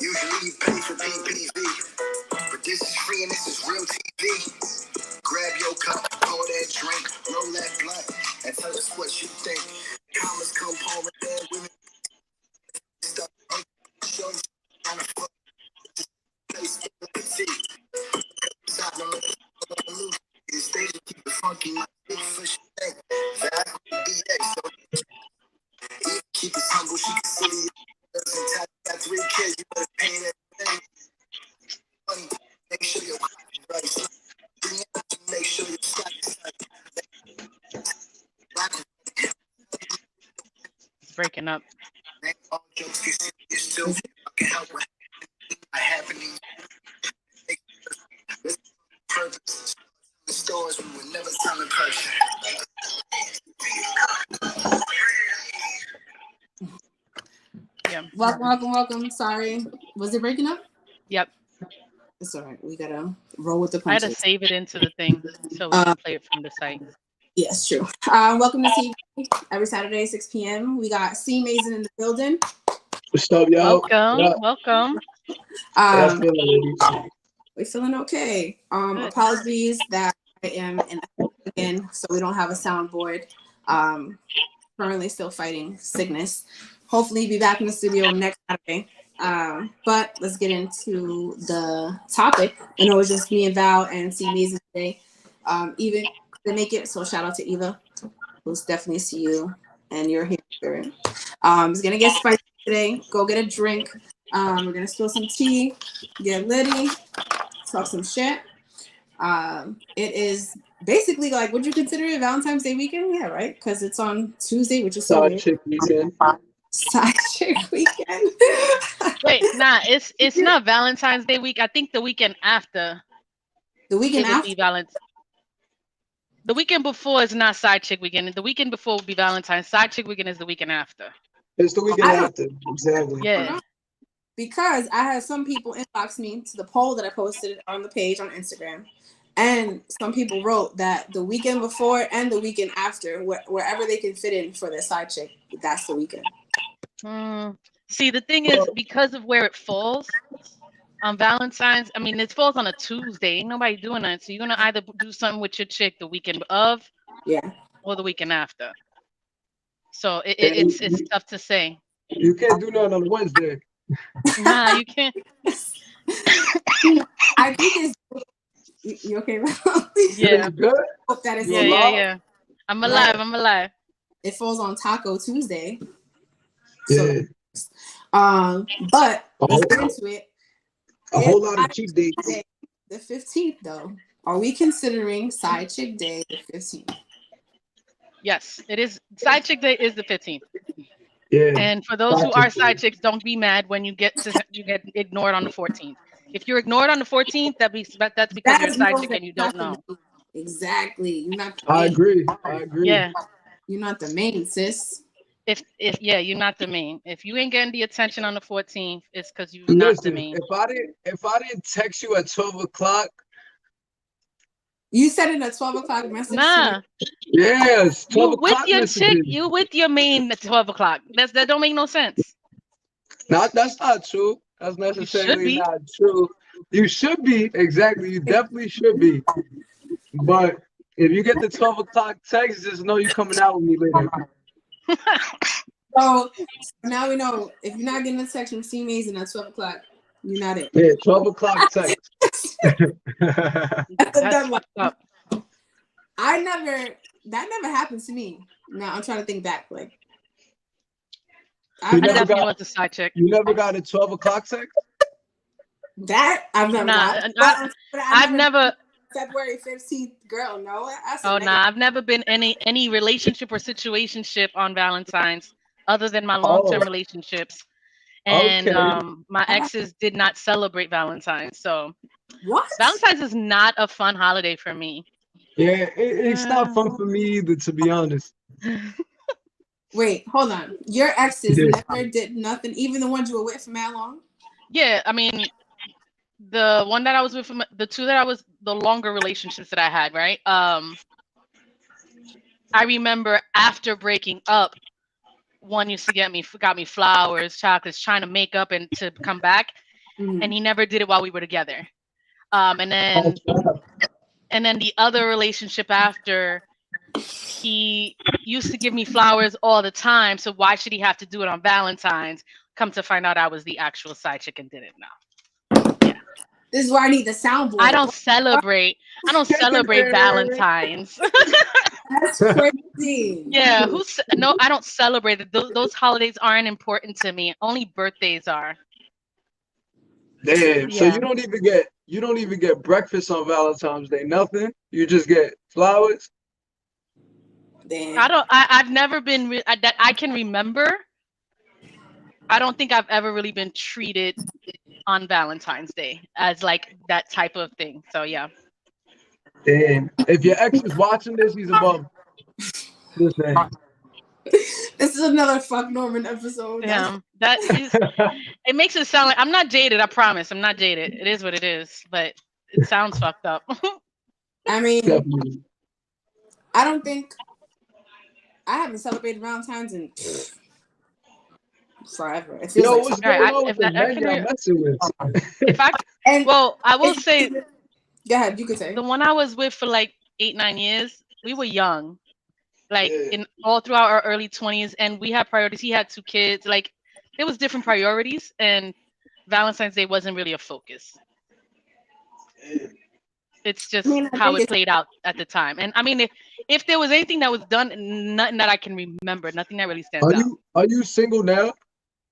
Usually you pay for PPV, but this is free and this is real TV. Grab your cup, pour that drink, roll that blunt, and tell us what you think. Commas come home and then women stuff. Show you on the floor. Place the petite. Side on the loose. The stage keep it funky. My big fish tank. That BX. So keep it humble. She can see you. Got 3 kids. You better pay that thing. Money. Make sure you're right. Make sure you're It's breaking up. all jokes get serious too. I can help with happening. Purpose. The stores we would never tell in person. Yeah. Welcome. Sorry. Was it breaking up? Yep. It's all right. We gotta roll with the I had punches. to save it into the thing so we can play it from the site. Yes, true. Welcome to T.E.A.V every Saturday, 6 p.m. We got C. Mason in the building. What's up, y'all? Welcome. We're feeling okay. Apologies that I am in again, so we don't have a soundboard. Currently still fighting sickness. Hopefully be back in the studio next Saturday. But let's get into the topic. I know it's just me and Val and C. Mason today. Eva couldn't make it, so shout out to Eva. We'll definitely see you and you're here. It's gonna get spicy today. Go get a drink. We're gonna spill some tea, get litty, talk some shit. It is basically like, would you consider it Valentine's Day weekend? Yeah, right? Because it's on Tuesday, which is so weird. Chick weekend. Side chick weekend. Wait, nah, it's not Valentine's Day week. I think the weekend after. The weekend after. The weekend before is not side chick weekend. The weekend before would be Valentine's. Side chick weekend is the weekend after. It's the weekend after. Exactly. Yeah. Because I had some people inbox me to the poll that I posted on the page on Instagram. And some people wrote that the weekend before and the weekend after, wherever they can fit in for their side chick, that's the weekend. See, the thing is, because of where it falls on Valentine's, I mean, it falls on a Tuesday. Ain't nobody doing that. So you're going to either do something with your chick the weekend of or the weekend after. So it's tough to say. You can't do nothing on Wednesday. Nah, you can't. I think it's... You okay, Val? Yeah. Good? Hope that is Yeah. I'm alive. It falls on Taco Tuesday. Yeah. But let's get into it. A whole lot of cheap dates. The 15th, though. Are we considering Side Chick Day the 15th? Yes, it is. Side Chick Day is the 15th. Yeah. And for those who are side chicks, don't be mad when you get ignored on the 14th. If you're ignored on the 14th, that's because you're a side chick and you don't know. Exactly. You're not. I agree. Yeah. You're not the main, sis. If you're not the main. If you ain't getting the attention on the 14th, it's because you're not the main. If I didn't text you at 12 o'clock. You said it at 12 o'clock message. Nah. Yes. 12 you with o'clock your messages. chick, you with your main at 12 o'clock. That don't make no sense. That's not true. That's necessarily not true. You should be. Exactly. You definitely should be. But if you get the 12 o'clock text, just know you're coming out with me later. So now we know if you're not getting a text from C. Mason at 12 o'clock, you're not it. Yeah, 12 o'clock text. That's a dumb one. That never happened to me. Now I'm trying to think back. Like, I definitely want the side chick. You never got a 12 o'clock text? That I've never got. I've never. February 15th, girl. No. I've never been any relationship or situationship on Valentine's other than my long-term relationships. And my exes did not celebrate Valentine's. So what? Valentine's is not a fun holiday for me. Yeah, it's not fun for me either, to be honest. Wait, hold on. Your exes never did nothing, even the ones you were with for how long? Yeah, I mean, the one that I was with, the two that I was, the longer relationships that I had, right? I remember after breaking up, one used to got me flowers, chocolates, trying to make up and to come back, and he never did it while we were together. And then the other relationship after, he used to give me flowers all the time. So why should he have to do it on Valentine's? Come to find out, I was the actual side chick and didn't know. Yeah. This is where I need the soundboard. I don't celebrate Valentine's. That's crazy. Yeah, no, I don't celebrate it. Those holidays aren't important to me. Only birthdays are. Damn. Yeah. So you don't even get breakfast on Valentine's Day. Nothing. You just get flowers. Damn. I've never been that I can remember. I don't think I've ever really been treated on Valentine's Day as like that type of thing. So yeah. Damn. If your ex is watching this, he's above. Listen. This is another Fuck Norman episode. Yeah, that is. It makes it sound like I'm not jaded. I promise, I'm not jaded. It is what it is, but it sounds fucked up. I mean, Definitely. I don't think I haven't celebrated Valentine's in forever. It feels like What's going on with the men y'all messing with? I will say. Go ahead, you could say. The one I was with for like 8-9 years, we were young, like in all throughout our early 20s, and we had priorities. He had 2 kids. Like there was different priorities, and Valentine's Day wasn't really a focus. It's just how it played out at the time. And I mean, if there was anything that was done, nothing that I can remember, nothing that really stands out. Are you single now?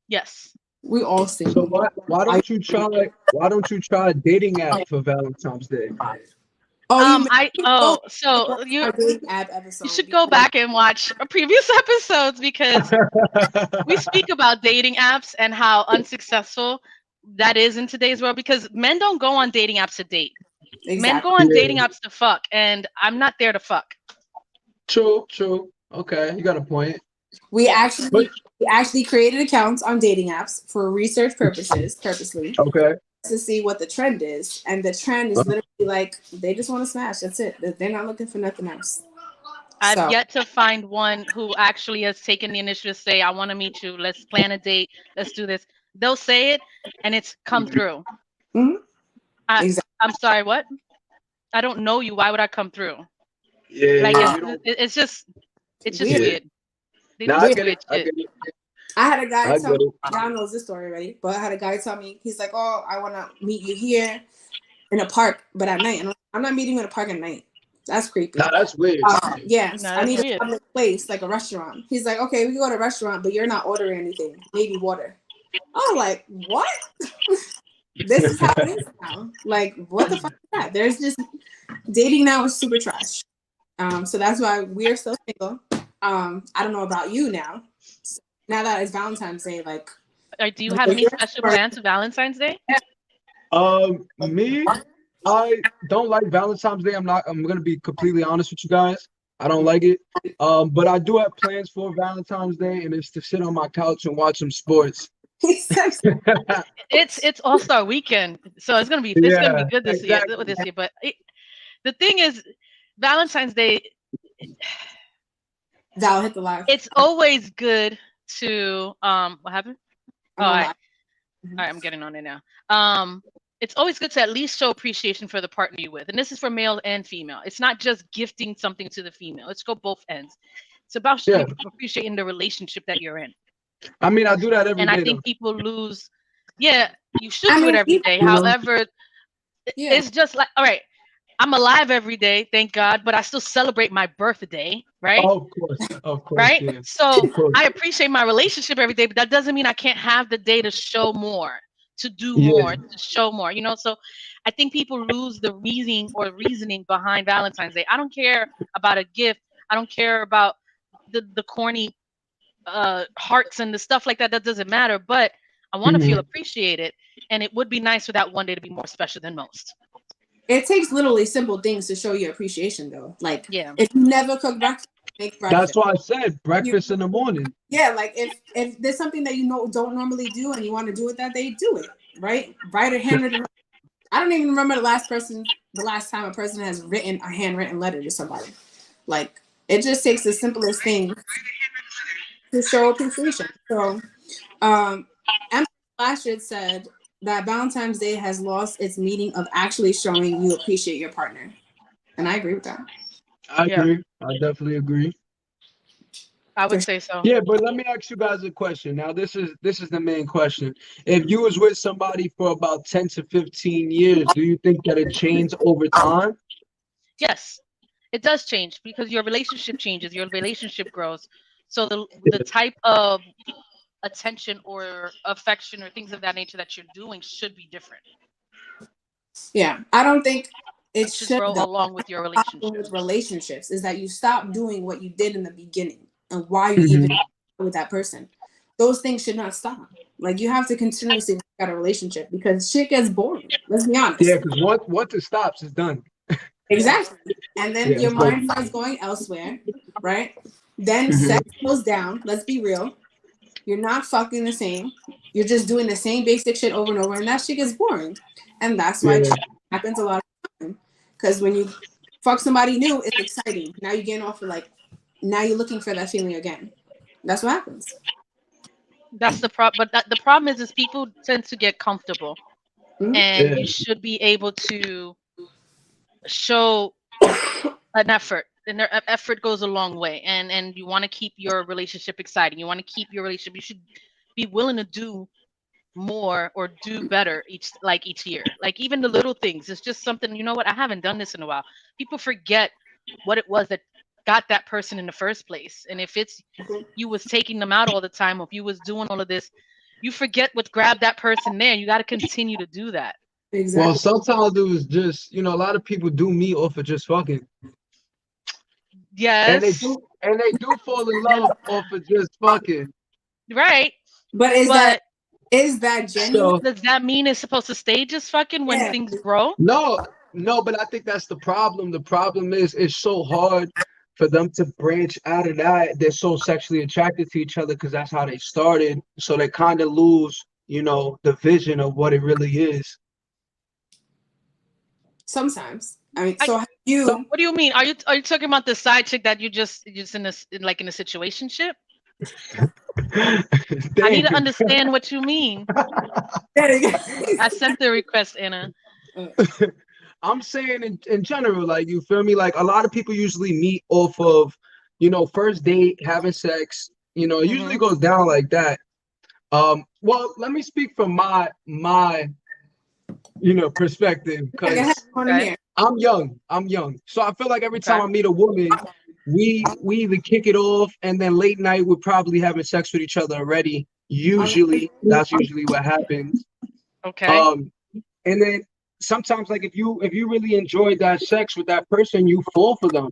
Yes. We all single. So why don't you try a dating app for Valentine's Day? You should go back and watch previous episodes because we speak about dating apps and how unsuccessful that is in today's world, because men don't go on dating apps to date. Exactly. Men go on dating apps to fuck, and I'm not there to fuck. True. Okay, you got a point. We actually created accounts on dating apps for research purposely. Okay. To see what the trend is, and the trend is literally like they just want to smash. That's it. They're not looking for nothing else. I've yet to find one who actually has taken the initiative to say, "I want to meet you. Let's plan a date. Let's do this." They'll say it, and it's come through. Mm-hmm. Exactly. I'm sorry. What? I don't know you. Why would I come through? Yeah. Like it's just weird. I get it. I had a guy tell me, y'all knows this story already, but I had a guy tell me, he's like, "Oh, I want to meet you here in a park, but at night." And I'm not meeting you in a park at night. That's creepy. Nah, that's weird. Yes, I need a public place, like a restaurant. He's like, "Okay, we can go to a restaurant, but you're not ordering anything. Maybe water." I'm like, what? This is how it is now. Like, what the fuck is that? There's just dating now is super trash. So that's why we're still single. I don't know about you now. Now that it's Valentine's Day, like, do you have any special plans for Valentine's Day? Me, I don't like Valentine's Day. I'm gonna be completely honest with you guys. I don't like it. But I do have plans for Valentine's Day, and it's to sit on my couch and watch some sports. It's All-Star Weekend, so it's gonna be good this year. But the thing is, Valentine's Day. Val hit the live. It's always good to what happened? All right, I'm getting on it now. It's always good to at least show appreciation for the partner you're with, and this is for male and female. It's not just gifting something to the female. Let's go both ends. It's about appreciating the relationship that you're in. I mean, I do that every day. And I think people lose. Yeah, you should do it every day. However, it's just like, all right, I'm alive every day, thank God, but I still celebrate my birthday, right? Oh, of course. Right? Yeah. So I appreciate my relationship every day, but that doesn't mean I can't have the day to show more, to do more, to show more, So I think people lose the reasoning behind Valentine's Day. I don't care about a gift. I don't care about the corny hearts and the stuff like that. That doesn't matter, but I want to feel appreciated, and it would be nice for that one day to be more special than most. It takes literally simple things to show your appreciation, though. Like, if you never cook breakfast, make breakfast. That's why I said breakfast in the morning. Yeah, like if there's something that don't normally do and you want to do it that day, do it. Right? Write a handwritten. I don't even remember the last time a person has written a handwritten letter to somebody. Like, it just takes the simplest thing. to show appreciation. So, M. Lashard said that Valentine's Day has lost its meaning of actually showing you appreciate your partner, and I agree with that. I agree. I definitely agree. I would say so. Yeah, but let me ask you guys a question. Now, this is the main question. If you was with somebody for about 10 to 15 years, do you think that it changed over time? Yes, it does change because your relationship changes, your relationship grows. So the type of attention or affection or things of that nature that you're doing should be different. Yeah, I don't think it should should grow though. along with your Problem relationship. with relationships is that you stop doing what you did in the beginning and why you Mhm. even with that person. Those things should not stop. Like you have to continuously work out a relationship because shit gets boring. Let's be honest. Yeah, because once it stops, it's done. Exactly. And then Yeah, your it's like, mind starts going elsewhere, right? Then Mhm. sex goes down. Let's be real. You're not fucking the same. You're just doing the same basic shit over and over, and that shit gets boring. And that's why Yeah. cheating happens a lot of the time. Because when you fuck somebody new, it's exciting. Now you're getting off of like, now you're looking for that feeling again. That's what happens. That's the problem. But the problem is people tend to get comfortable, Mhm. and Yeah. you should be able to show an effort, and their effort goes a long way. And you want to keep your relationship exciting. You want to keep your relationship. You should be willing to do more or do better each year. Like even the little things. It's just something. You know what? I haven't done this in a while. People forget what it was that got that person in the first place. And if it's you was taking them out all the time, or if you was doing all of this, you forget what grabbed that person there. You got to continue to do that. Well, Exactly. sometimes it was just, a lot of people do me off of just fucking. And they Yes. do fall in love off of just fucking. Right. But But is that genuine? So does that mean it's supposed to stay just fucking when Yeah. things grow? no, but I think that's the problem. The problem is it's so hard for them to branch out of that. They're so sexually attracted to each other because that's how they started. So they kind of lose, the vision of what it really is. Sometimes. I mean, I, so have you what do you mean? Are you talking about the side chick that you just in a situationship? I need to Damn. understand what you mean. I sent the request, Anna. I'm saying in general, like, you feel me? Like, a lot of people usually meet off of, first date, having sex. It usually goes down like that. Well, let me speak from my perspective, okay. because Okay. I'm young. So I feel like every time Okay. I meet a woman, we either kick it off, and then late night we're probably having sex with each other already. That's usually what happens. Okay. Um, and then sometimes, like, if you really enjoyed that sex with that person, you fall for them.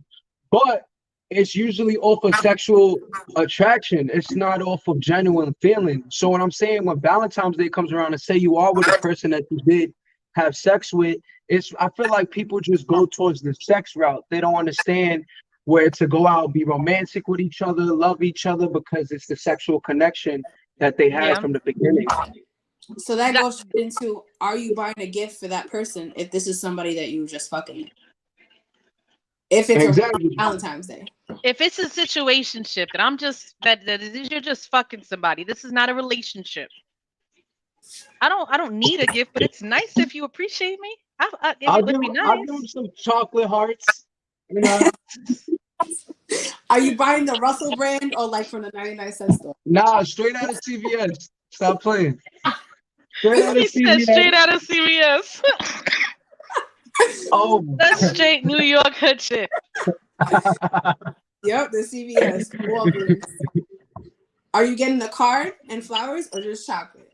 But it's usually off of sexual attraction. It's not off of genuine feeling. So what I'm saying, when Valentine's Day comes around and say you are with a person that you did have sex with, I feel like people just go towards the sex route. They don't understand where to go out, be romantic with each other, love each other, because it's the sexual connection that they had Yeah. from the beginning. So that goes straight into, are you buying a gift for that person if this is somebody that you just fucking? If it's Exactly. a Valentine's Day. If it's a situationship you're just fucking somebody. This is not a relationship. I don't need a gift, but it's nice if you appreciate me. It would be I'll give them nice. some chocolate hearts. You know, Are you buying the Russell brand or like from the 99-cent store? nah, straight out of CVS. Stop playing. Straight out of He said CVS. straight out of CVS. Oh, That's straight New York hood shit. Yep, the CVS, Walgreens. Are you getting the card and flowers or just chocolate?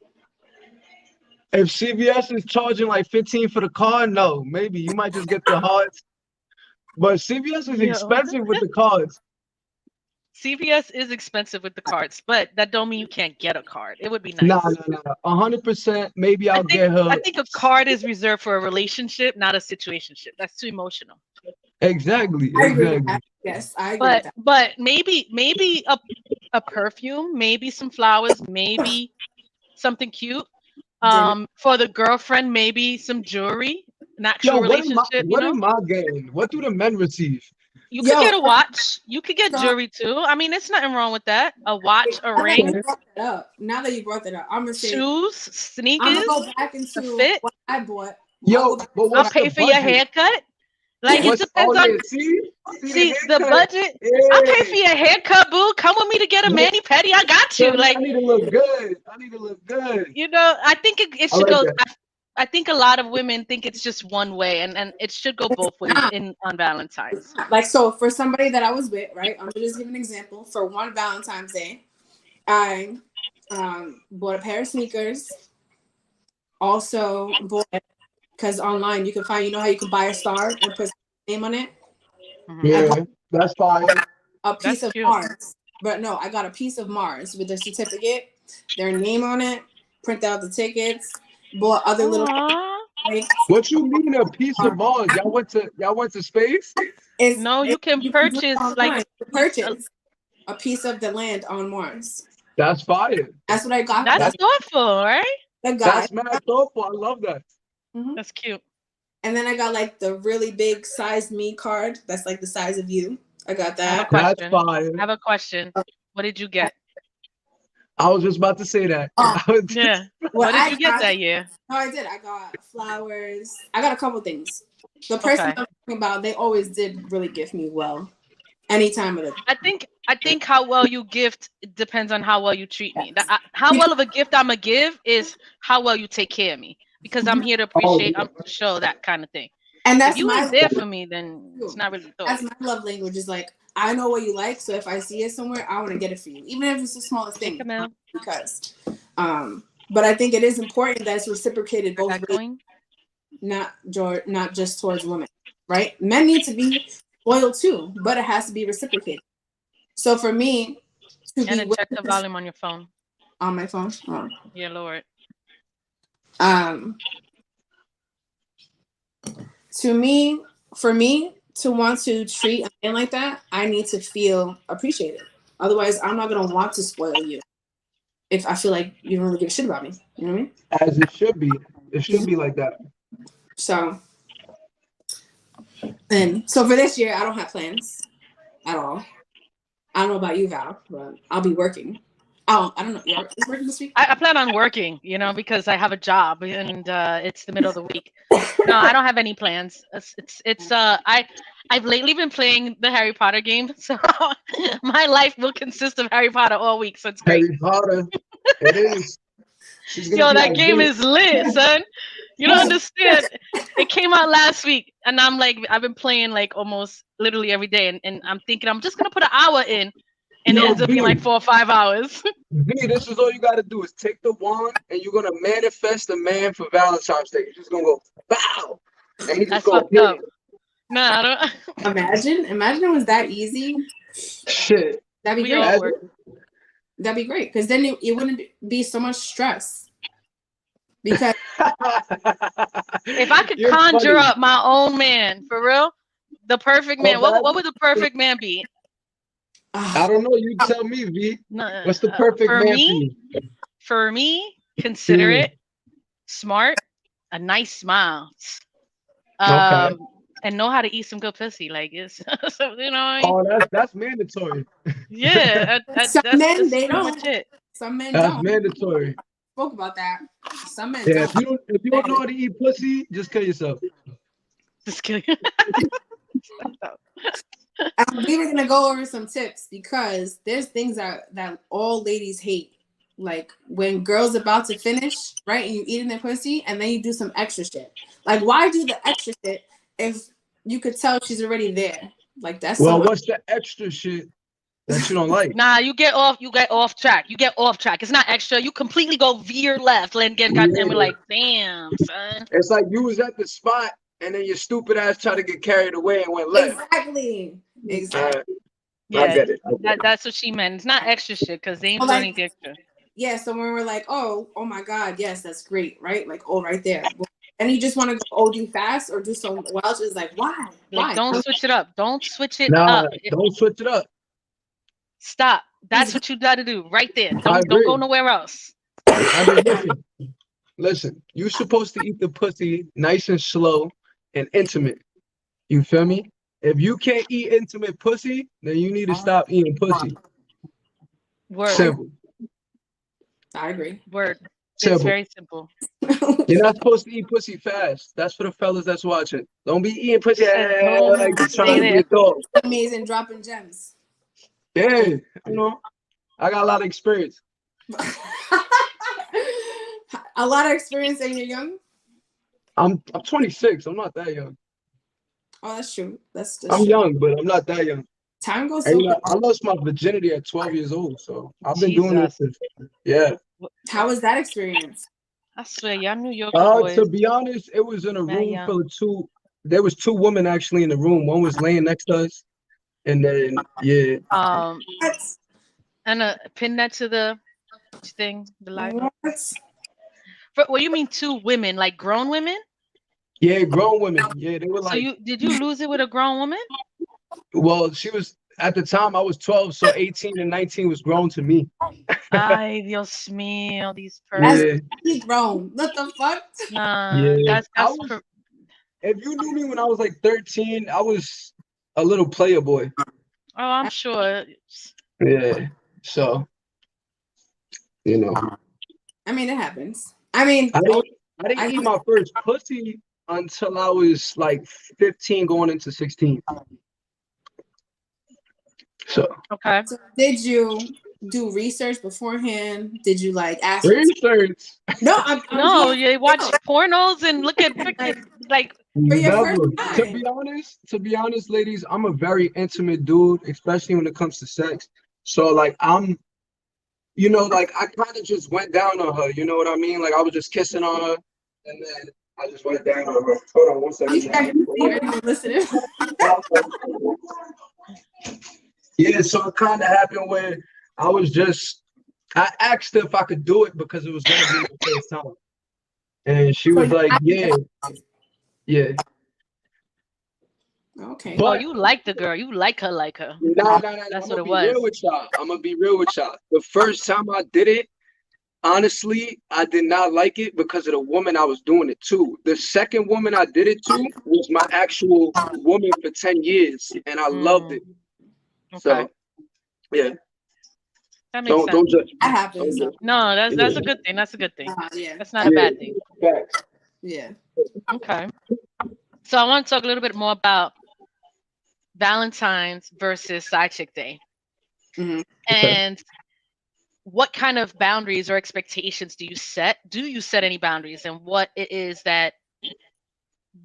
if CVS is charging like 15 for the car, no, maybe you might just get the hearts. But CVS is Yo. expensive with the cards. CVS is expensive with the cards, but that don't mean you can't get a card. It would be Nah, nice. nah, nah. 100%. Maybe I I'll think get her. I think a card is reserved for a relationship, not a situationship. That's too emotional. Exactly, I agree with exactly. that. Yes, I agree with that. But maybe a perfume, maybe some flowers, maybe something cute. Dinner. For the girlfriend, maybe some jewelry. An Yo, actual relationship, what am I getting? What do the men receive? You could get a watch. You could get jewelry too. I mean, there's nothing wrong with that. A watch, a ring, now that you brought that up, I'm gonna say shoes, sneakers, I'm gonna go back a into fit. what I bought. Yo, but I'll what's pay the for your budget? haircut. Like it depends on. See the budget. Yeah. I'll pay for your haircut, boo. Come with me to get a mani pedi. I got you. Like I need to look good. I need to look good. you know, I think it should like go. that. I think a lot of women think it's just one way, and it should go both ways on Valentine's. Like, so for somebody that I was with, right? I'm gonna just give an example. For one Valentine's Day, I bought a pair of sneakers. Also bought, because online you can find, you know how you can buy a star and put your name on it. Yeah, that's fine. A piece of Mars, but no, I got a piece of Mars with a certificate, their name on it. Print out the tickets. Bought other little. What you mean a piece of Mars? Y'all went to space? No, you can purchase a piece of the land on Mars. That's fire. That's what I got. That's thoughtful, right? That's mad thoughtful. I love that. Mm-hmm. That's cute. And then I got like the really big size me card. That's like the size of you. I got that. That's fire. I have a question. What did you get? I was just about to say that. Yeah. What did you get that year? No, I did. I got flowers. I got a couple things. The person I'm talking about, they always did really gift me well. Any time of the day. I think how well you gift depends on how well you treat me. How well of a gift I'm gonna give is how well you take care of me. Because I'm here to appreciate, I'm to show that kind of thing. And that's if you ain't there for me, then it's not really thought. That's my love language. Is like, I know what you like, so if I see it somewhere, I want to get it for you, even if it's the smallest thing. Because, but I think it is important that it's reciprocated both ways, not just towards women, right? Men need to be loyal too, but it has to be reciprocated. So for me, and then check the volume on your phone. On my phone. Oh. Yeah, Lord. For me to want to treat a man like that, I need to feel appreciated. Otherwise, I'm not gonna want to spoil you if I feel like you don't really give a shit about me. You know what I mean? As it should be. It should be like that. So for this year, I don't have plans at all. I don't know about you, Val, but I'll be working. I don't know. You're working this week? I plan on working, because I have a job and it's the middle of the week. No, I don't have any plans. I've lately been playing the Harry Potter game, so my life will consist of Harry Potter all week. So it's great. Harry Potter, it is. Yo, that game is lit, son. You don't understand. It came out last week, and I've been playing like almost literally every day, and I'm thinking I'm just gonna put an hour in. And it ends up being like 4 or 5 hours. B, this is all you gotta do is take the wand and you're gonna manifest a man for Valentine's Day. You're just gonna go, bow! And he's just gonna hit it. No, I don't. Imagine it was that easy. Shit. That'd be great. That'd be great. Because then it wouldn't be so much stress. Because if I could conjure up my own man, for real, the perfect man, what would the perfect man be? I don't know. You tell me, V. What's the perfect man for you? For me, considerate, smart, a nice smile, and know how to eat some good pussy. Like it's, Oh, that's mandatory. Yeah, some men they don't. Some men don't. That's mandatory. Spoke about that. Some men don't. If you don't know how to eat pussy, just kill yourself. Just kill you. We were gonna go over some tips because there's things that all ladies hate. Like when girls about to finish, right, and you eating their pussy, and then you do some extra shit. Like, why do the extra shit if you could tell she's already there? Like that's what's the extra shit that you don't like? Nah, you get off track. It's not extra. You completely go veer left. We're like, damn, son. It's like you was at the spot. And then your stupid ass tried to get carried away and went left. Exactly. Yeah, I get it. That's what she meant. It's not extra shit because they ain't doing anything extra. Yeah, so when we're like, oh my God, yes, that's great, right? Like, right there. And you just want to go OD fast or do some wild shit. It's like, why? Like, don't switch it up. Don't switch it up. Don't switch it up. Stop. That's what you got to do right there. Don't go nowhere else. Listen, you're supposed to eat the pussy nice and slow and intimate. You feel me? If you can't eat intimate pussy, then you need to stop eating pussy. Word. Simple. I agree. Word. Simple. It's very simple. You're not supposed to eat pussy fast. That's for the fellas that's watching. Don't be eating pussy like trying to be a dog. Amazing, dropping gems. Yeah, you know, I got a lot of experience. A lot of experience and you're young? I'm 26. I'm not that young. Oh, that's true. That's I'm true. young, but I'm not that young. Time goes And, so you know, quick. I lost my virginity at 12 years old, so I've been doing this since, yeah. How was that experience? I swear, y'all New York boys. To be honest, it was in a room full of two. There was two women actually in the room. One was laying next to us, and then and pin that to the thing, the light. What you mean, two women, like grown women? Yeah, grown women. Yeah, they were like. So did you lose it with a grown woman? Well, she was at the time I was 12, so 18 and 19 was grown to me. Ay, Dios mío, these persons. He's grown. What the fuck? Yeah, if you knew me when I was like 13, I was a little player boy. Oh, I'm sure. Yeah, so you know. I mean, it happens. I mean, I didn't eat my first pussy until I was like 15, going into 16. So okay. So did you do research beforehand? Did you like ask research? No, no. You watch pornos and look at like. Never. To be honest, ladies, I'm a very intimate dude, especially when it comes to sex. So like I'm, you know, like I kind of just went down on her. You know what I mean? Like I was just kissing on her, and then I just went down on her. Hold on 1 second. You're listening. Yeah, so it kind of happened where I asked her if I could do it because it was going to be my first time. And she was like, yeah. Okay. But you like the girl. You like her like her. Nah. That's what it was. I'm going to be real with y'all. The first time I did it, honestly, I did not like it because of the woman I was doing it to. The second woman I did it to was my actual woman for 10 years, and I loved it. Okay. So, yeah. That makes sense. Don't judge. That happens. No, that's a good thing. That's a good thing. Yeah. That's not a bad thing. Facts. Yeah. Okay. So I want to talk a little bit more about Valentine's versus Side Chick Day. Mm-hmm. And what kind of boundaries or expectations do you set? Do you set any boundaries, and what it is that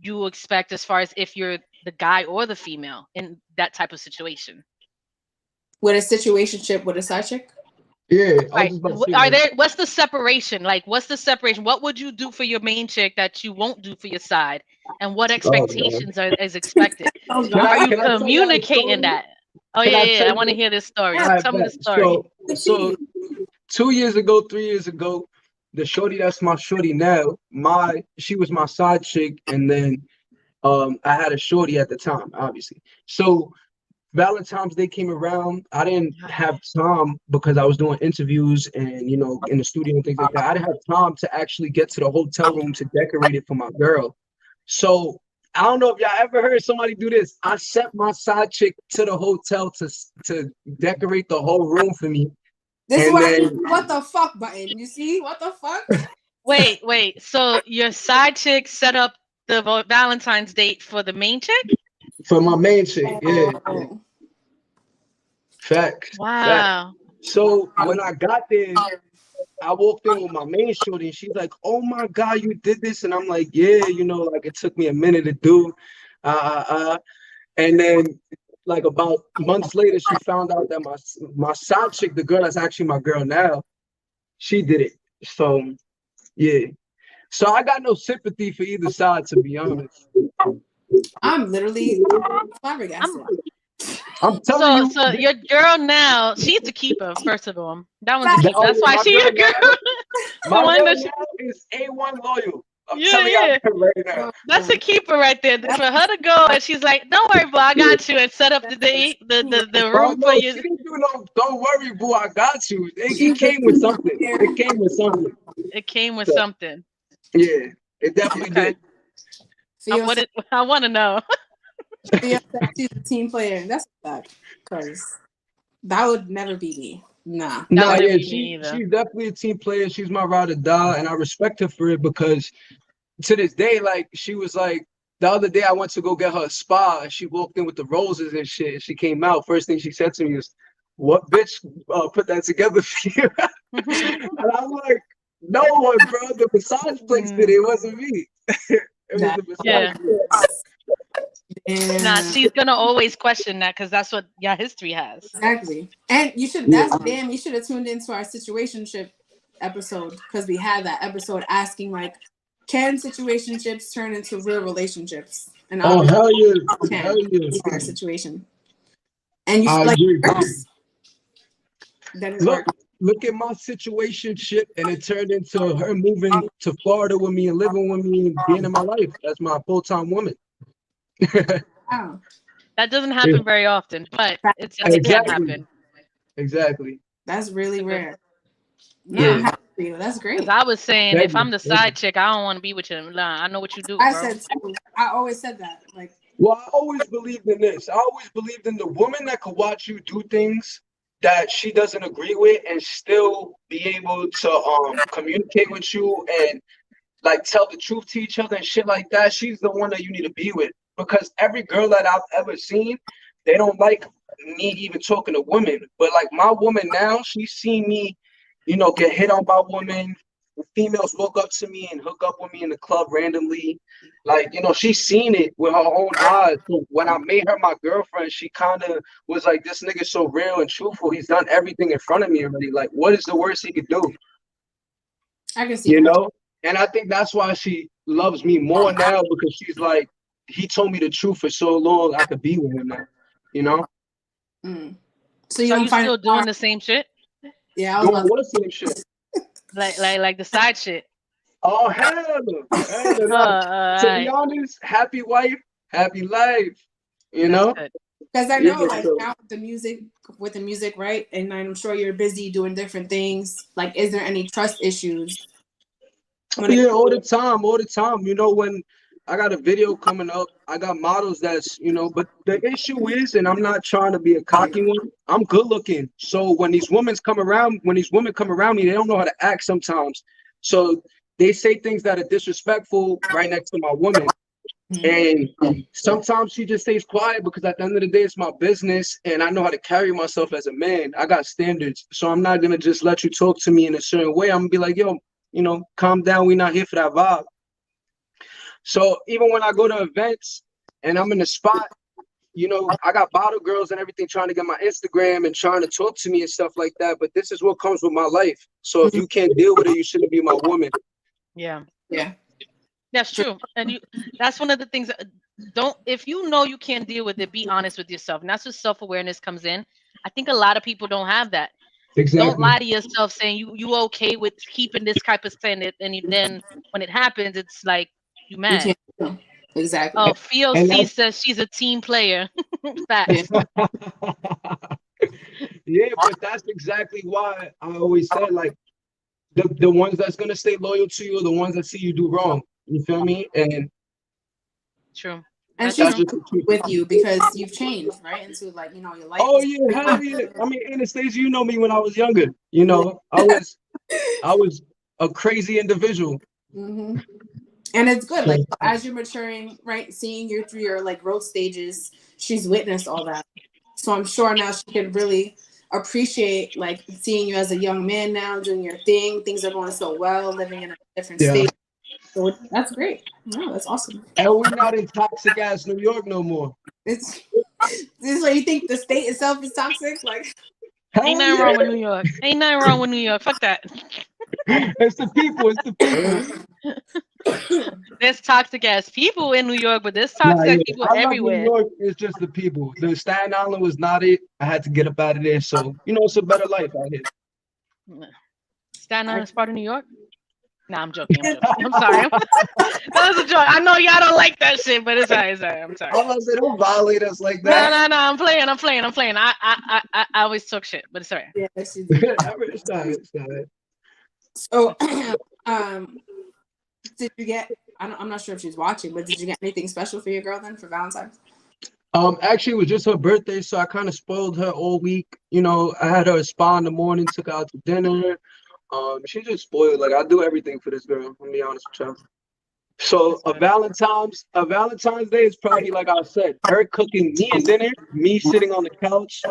you expect as far as if you're the guy or the female in that type of situation? With a situationship with a side chick? Yeah. Right. What's the separation? Like, what's the separation? What would you do for your main chick that you won't do for your side? And what expectations is expected? Are you communicating that? Oh, yeah. I want to hear this story. Tell me the story. So 2 years ago, 3 years ago, the shorty that's my shorty now, she was my side chick, and then I had a shorty at the time, obviously. So Valentine's Day came around. I didn't have time because I was doing interviews and, you know, in the studio and things like that. I didn't have time to actually get to the hotel room to decorate it for my girl. So I don't know if y'all ever heard somebody do this. I sent my side chick to the hotel to decorate the whole room for me. This is what the fuck button. You see? What the fuck? Wait. So your side chick set up the Valentine's date for the main chick? For my main chick, yeah. Facts. Wow. Facts. So when I got there, I walked in with my main shorty, and she's like, "Oh my God, you did this?" And I'm like, "Yeah, you know, like it took me a minute to do." And then, like about months later, she found out that my side chick, the girl that's actually my girl now, she did it. So, yeah. So I got no sympathy for either side, to be honest. I'm literally flabbergasted. I'm telling you. So your girl now, she's a keeper, first of all. That one's a keeper. That's why she's your girl. My girl now is A1 loyal. Yeah. Right now. That's a keeper right there. For her to go and she's like, "Don't worry, boo, I got you," and set up the date, the room for you. She didn't do no, "Don't worry, boo, I got you." It came with something. It came with something. Yeah, it definitely did. I want to know. She's a team player, and that's a fact. Because that would never be me. Nah. Nah, yeah, she's definitely a team player. She's my ride or die, and I respect her for it because to this day, like she was like the other day I went to go get her a spa and she walked in with the roses and shit. And she came out. First thing she said to me is, "What bitch put that together for you?" And I'm like, "No one, bro. The massage place did it. It wasn't me. It was the massage place." Nah, she's gonna always question that because that's what your history has. Exactly. And you should you should have tuned into our situationship episode because we had that episode asking like, can situationships turn into real relationships? And hell yeah. Hell yeah. Our situation. And you should look at my situationship, and it turned into her moving to Florida with me and living with me and being in my life. That's my full-time woman. Wow. That doesn't happen very often, but it can happen. Exactly. That's really rare. No, I'm happy for you. That's great. I was saying, if I'm the side chick, I don't want to be with you. Nah, I know what you do, bro. I always said that. Like, well, I always believed in this. I always believed in the woman that could watch you do things that she doesn't agree with and still be able to communicate with you and like tell the truth to each other and shit like that. She's the one that you need to be with, because every girl that I've ever seen, they don't like me even talking to women. But like my woman now, she's seen me, get hit on by women. Females walk up to me and hook up with me in the club randomly. Like, she's seen it with her own eyes. So when I made her my girlfriend, she kind of was like, this nigga's so real and truthful. He's done everything in front of me already. Like, what is the worst he could do? I can see that. And I think that's why she loves me more now, because she's like, he told me the truth for so long, I could be with him now, Mm. So you still doing the same shit? Yeah, I was doing what same shit? Like the side shit. Oh, hell no. To be honest, happy wife, happy life, Because I know, like, now with the music, right? And I'm sure you're busy doing different things. Like, is there any trust issues? Yeah, all the time. When I got a video coming up, I got models that's, but the issue is, and I'm not trying to be a cocky one, I'm good looking. So when these women come around me, they don't know how to act sometimes. So they say things that are disrespectful right next to my woman. And sometimes she just stays quiet because at the end of the day, it's my business and I know how to carry myself as a man. I got standards. So I'm not going to just let you talk to me in a certain way. I'm going to be like, yo, calm down. We're not here for that vibe. So even when I go to events and I'm in the spot, I got bottle girls and everything trying to get my Instagram and trying to talk to me and stuff like that. But this is what comes with my life. So if you can't deal with it, you shouldn't be my woman. Yeah. Yeah. That's true. And that's one of the things if you know you can't deal with it, be honest with yourself. And that's where self-awareness comes in. I think a lot of people don't have that. Exactly. Don't lie to yourself saying you okay with keeping this type of standard, and then when it happens, it's like you mad. Exactly. Oh, FOC says she's a team player. Facts. Yeah, but that's exactly why I always said, like, the ones that's gonna stay loyal to you are the ones that see you do wrong. You feel me? And true. And she's with you because you've changed, right? Into like, your life. Oh yeah, hell yeah. I mean, Anastasia, you know me when I was younger. I was a crazy individual. Mm-hmm. And it's good, like as you're maturing, right? Seeing you through your like growth stages, she's witnessed all that. So I'm sure now she can really appreciate like seeing you as a young man now doing your thing. Things are going so well, living in a different state. So that's great. No, that's awesome. And we're not in toxic ass New York no more. This is what you think the state itself is toxic? Like, ain't nothing wrong with New York. Ain't nothing wrong with New York. Fuck that. It's the people. There's toxic ass people in New York, but there's toxic people everywhere. New York is just the people. The Staten Island was not it. I had to get up out of there. So it's a better life out here. Staten Island is part of New York? Nah, I'm joking. I'm sorry. That was a joke. I know y'all don't like that shit, but it's all right. I'm sorry. I'm gonna say don't violate us like that. No. I'm playing. I always talk shit, but it's all right. Yeah, she did. It's not it. So, did you get? I'm not sure if she's watching, but did you get anything special for your girl then for Valentine's? Actually, it was just her birthday, so I kind of spoiled her all week. You know, I had her a spa in the morning, took her out to dinner. She just spoiled. Like I do everything for this girl. I'm be honest with you. So a Valentine's Day is probably like I said, her cooking me a dinner, me sitting on the couch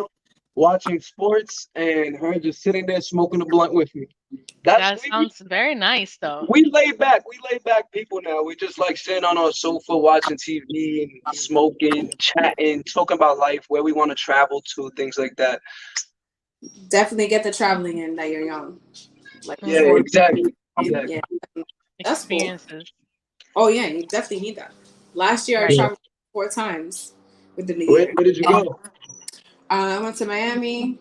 watching sports, and her just sitting there smoking a blunt with me. That's That sounds very nice, though. we lay back. We lay back people now. We just like sitting on our sofa watching TV and smoking, chatting, talking about life, where we want to travel to, things like that. Definitely get the traveling in that you're young. Like Yeah, before. exactly. Yeah, that's cool. Experiences. Oh yeah, you definitely need that. Last year I Right. traveled 4 times with the new Where year. did you go? I went to Miami.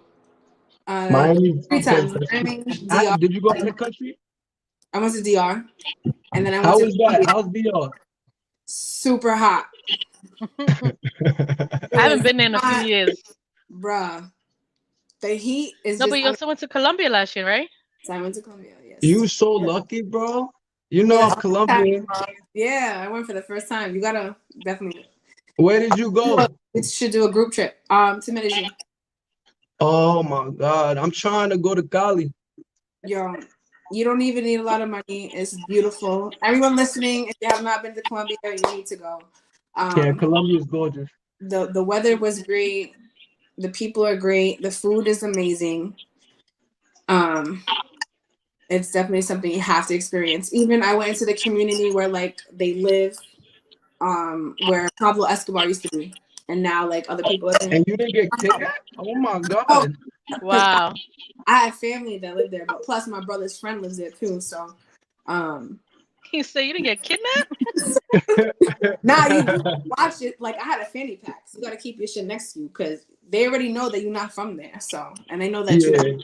Miami. 3 Okay. times. Miami, DR. Did you go to the country? I went to DR, and then I went How to was that? How's VR? super hot. I haven't been there in a few years. Bruh. The heat is No, just. but you also went to Colombia last year, right? So I went to Colombia. Yes. You so lucky, bro. You know I'm Colombian. Yeah, I went for the first time. You gotta definitely. Where did you go? We should do a group trip. To Medellin. Oh my God, I'm trying to go to Cali. Yo, you don't even need a lot of money. It's beautiful. Everyone listening, if you have not been to Colombia, you need to go. Yeah, Colombia is gorgeous. The weather was great. The people are great. The food is amazing. It's definitely something you have to experience. Even I went into the community where like they live, where Pablo Escobar used to be, and now like other people are there. And you didn't get kidnapped? Oh my God. Oh, Wow. I have family that live there, but plus my brother's friend lives there too. So, You say you didn't get kidnapped? now you do watch it. Like I had a fanny pack, so you got to keep your shit next to you because they already know that you're not from there. So, and they know that you.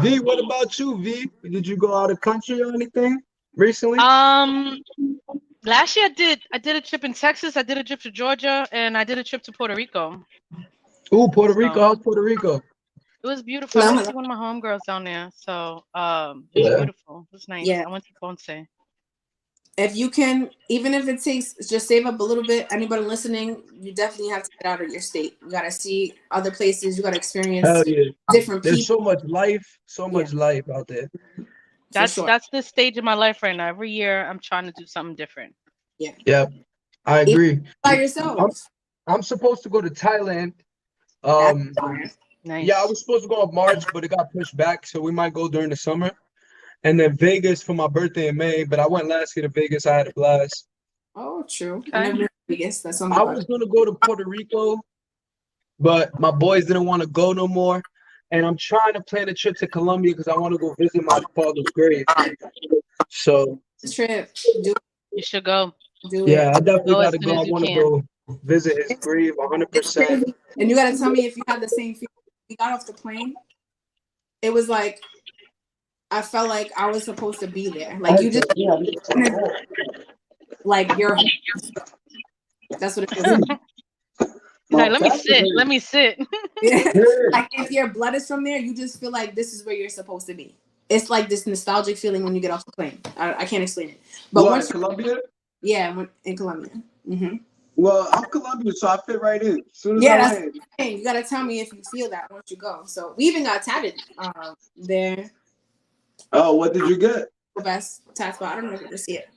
V, what about you, V? Did you go out of country or anything recently? Last year I did a trip in Texas, I did a trip to Georgia, and I did a trip to Puerto Rico. Ooh, Puerto Rico. How's Puerto Rico? It was beautiful. I went to see one of my homegirls down there, so it was beautiful. It was nice. Yeah. I went to Ponce. If you can, even if it takes, just save up a little bit. Anybody listening, you definitely have to get out of your state. You gotta see other places. You gotta experience different people. There's so much life out there. That's the stage of my life right now. Every year I'm trying to do something different. Yeah. Yeah, I agree. Even by yourself. I'm supposed to go to Thailand. Nice. Yeah, I was supposed to go in March, but it got pushed back, so we might go during the summer. And then Vegas for my birthday in May, but I went last year to Vegas. I had a blast. Oh, true. Okay. I never been to Vegas. That's on I was gonna go to Puerto Rico, but my boys didn't want to go no more. And I'm trying to plan a trip to Colombia because I want to go visit my father's grave. So trip. You should go. Yeah, I definitely gotta go. I you want to can. go visit his grave 100%. And you gotta tell me if you had the same feeling. We got off the plane. It was like I felt like I was supposed to be there. Like you just like you're. That's what it feels like. Like, let me sit. Yeah. Like if your blood is from there, you just feel like this is where you're supposed to be. It's like this nostalgic feeling when you get off the plane. I can't explain it. But once Colombia? Yeah, in Colombia. Mm-hmm. Well, I'm Colombian, so I fit right in. As soon as that's the thing. You gotta tell me if you feel that once you go. So we even got tatted there. Oh, what did you get? The best tat spot. I don't know if you can see it.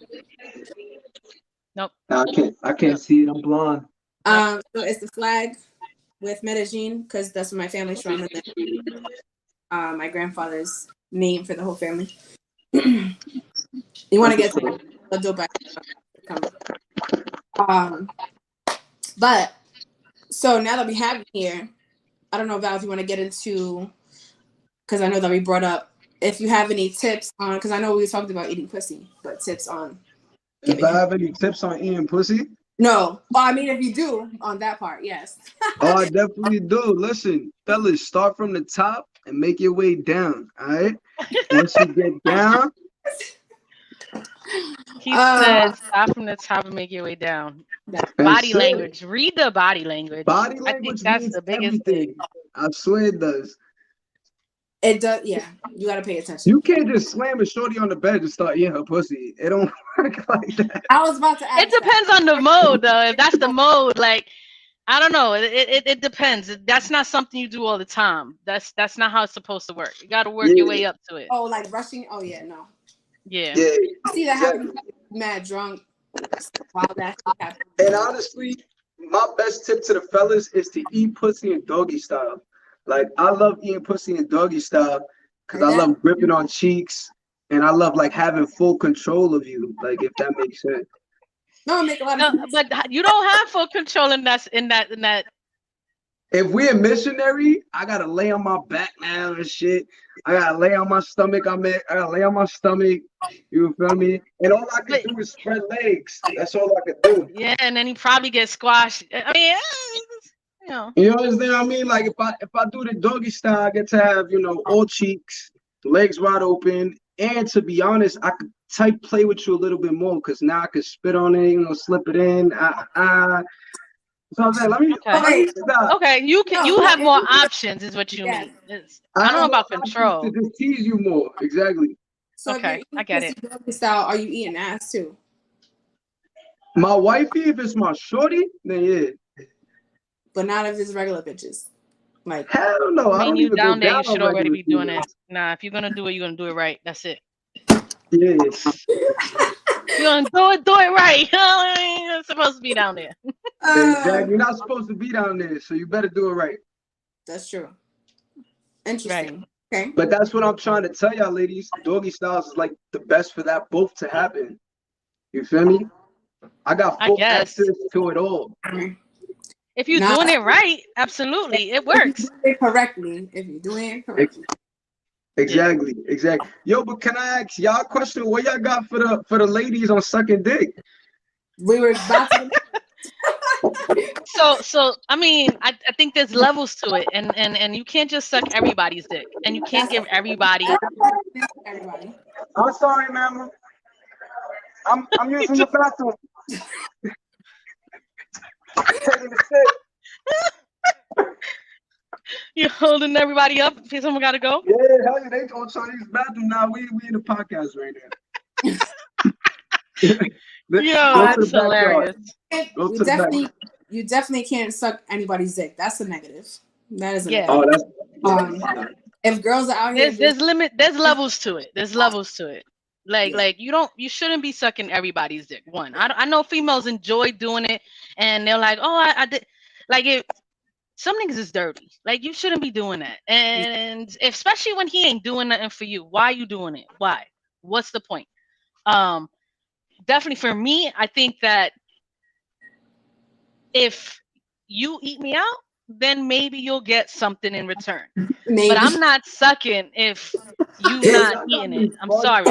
Nope. I can't see it. I'm blind. So it's the flag with Medellin because that's where my family's from, and then my grandfather's name for the whole family. You want to get to a dope. But so now that we have it here, I don't know, Val, if you want to get into, because I know that we brought up if you have any tips on, because I know we talked about eating pussy, but tips on. If I have any tips on eating pussy? No. Well, I mean, if you do on that part, yes. Oh, I definitely do. Listen, fellas, start from the top and make your way down. All right. Once you get down. He said, stop from the top and make your way down. Body language. Read the body language. Body language. I think that's the biggest thing. I swear it does. It does, yeah. You gotta pay attention. You can't just slam a shorty on the bed and start eating her pussy. It don't work like that. I was about to ask. It depends on the mode, though. If that's the mode, like I don't know. It depends. That's not something you do all the time. That's not how it's supposed to work. You got to work your way up to it. Oh, like rushing. Oh yeah, no. Yeah. Yeah. See that happen? Mad drunk. While that shit happens. And honestly, my best tip to the fellas is to eat pussy in doggy style. Like I love eating pussy in doggy style because I love gripping on cheeks and I love like having full control of you. Like if that makes sense. No, it make a lot of sense. But you don't have full control in that. If we're missionary, I gotta lay on my back now and shit. I gotta lay on my stomach. I gotta lay on my stomach. You feel me? And all I can do is spread legs. That's all I can do. Yeah, and then he probably gets squashed. I mean, you know. You understand what I mean? Like if I do the doggy style, I get to have, you know, all cheeks, legs wide open. And to be honest, I could type play with you a little bit more because now I can spit on it, you know, slip it in. So I'm saying, let me stop. Okay, you have more options, is what you mean. I don't know about control. To just tease you more, exactly. So okay, I get it. Doggy style, are you eating ass too? My wifey, if it's my shorty, then yeah. But not if it's regular bitches. Like hell no, I don't you even down go there. down You should on already be doing females. it. Nah, if you're gonna do it, you're gonna do it right. That's it. Yeah. You're gonna do it right. You're supposed to be down there. Exactly. You're not supposed to be down there, so you better do it right. That's true. Interesting. Right. Okay. But that's what I'm trying to tell y'all, ladies. Doggy styles is like the best for that both to happen. You feel me? I got full access to it all. If you're doing it right, absolutely, it works. If you're doing it correctly. Exactly. Yo, but can I ask y'all a question? What y'all got for the ladies on sucking dick? We were about to. So I mean, I think there's levels to it, and you can't just suck everybody's dick, and you can't give everybody. I'm sorry, ma'am. I'm using the bathroom. Taking the shit. You're holding everybody up. Someone got to go. Yeah, hell yeah, they on Chinese bathroom now. We in the podcast right now. Yo, that's hilarious. You definitely can't suck anybody's dick. That's a negative. That is a negative. Oh, that's if girls are out here, there's levels to it. There's levels to it. Like you shouldn't be sucking everybody's dick. One, I know females enjoy doing it, and they're like, oh, I did. Like if some niggas is dirty. Like you shouldn't be doing that, and especially when he ain't doing nothing for you. Why are you doing it? Why? What's the point? Definitely for me, I think that if you eat me out, then maybe you'll get something in return. But I'm not sucking if you not eating it. I'm sorry.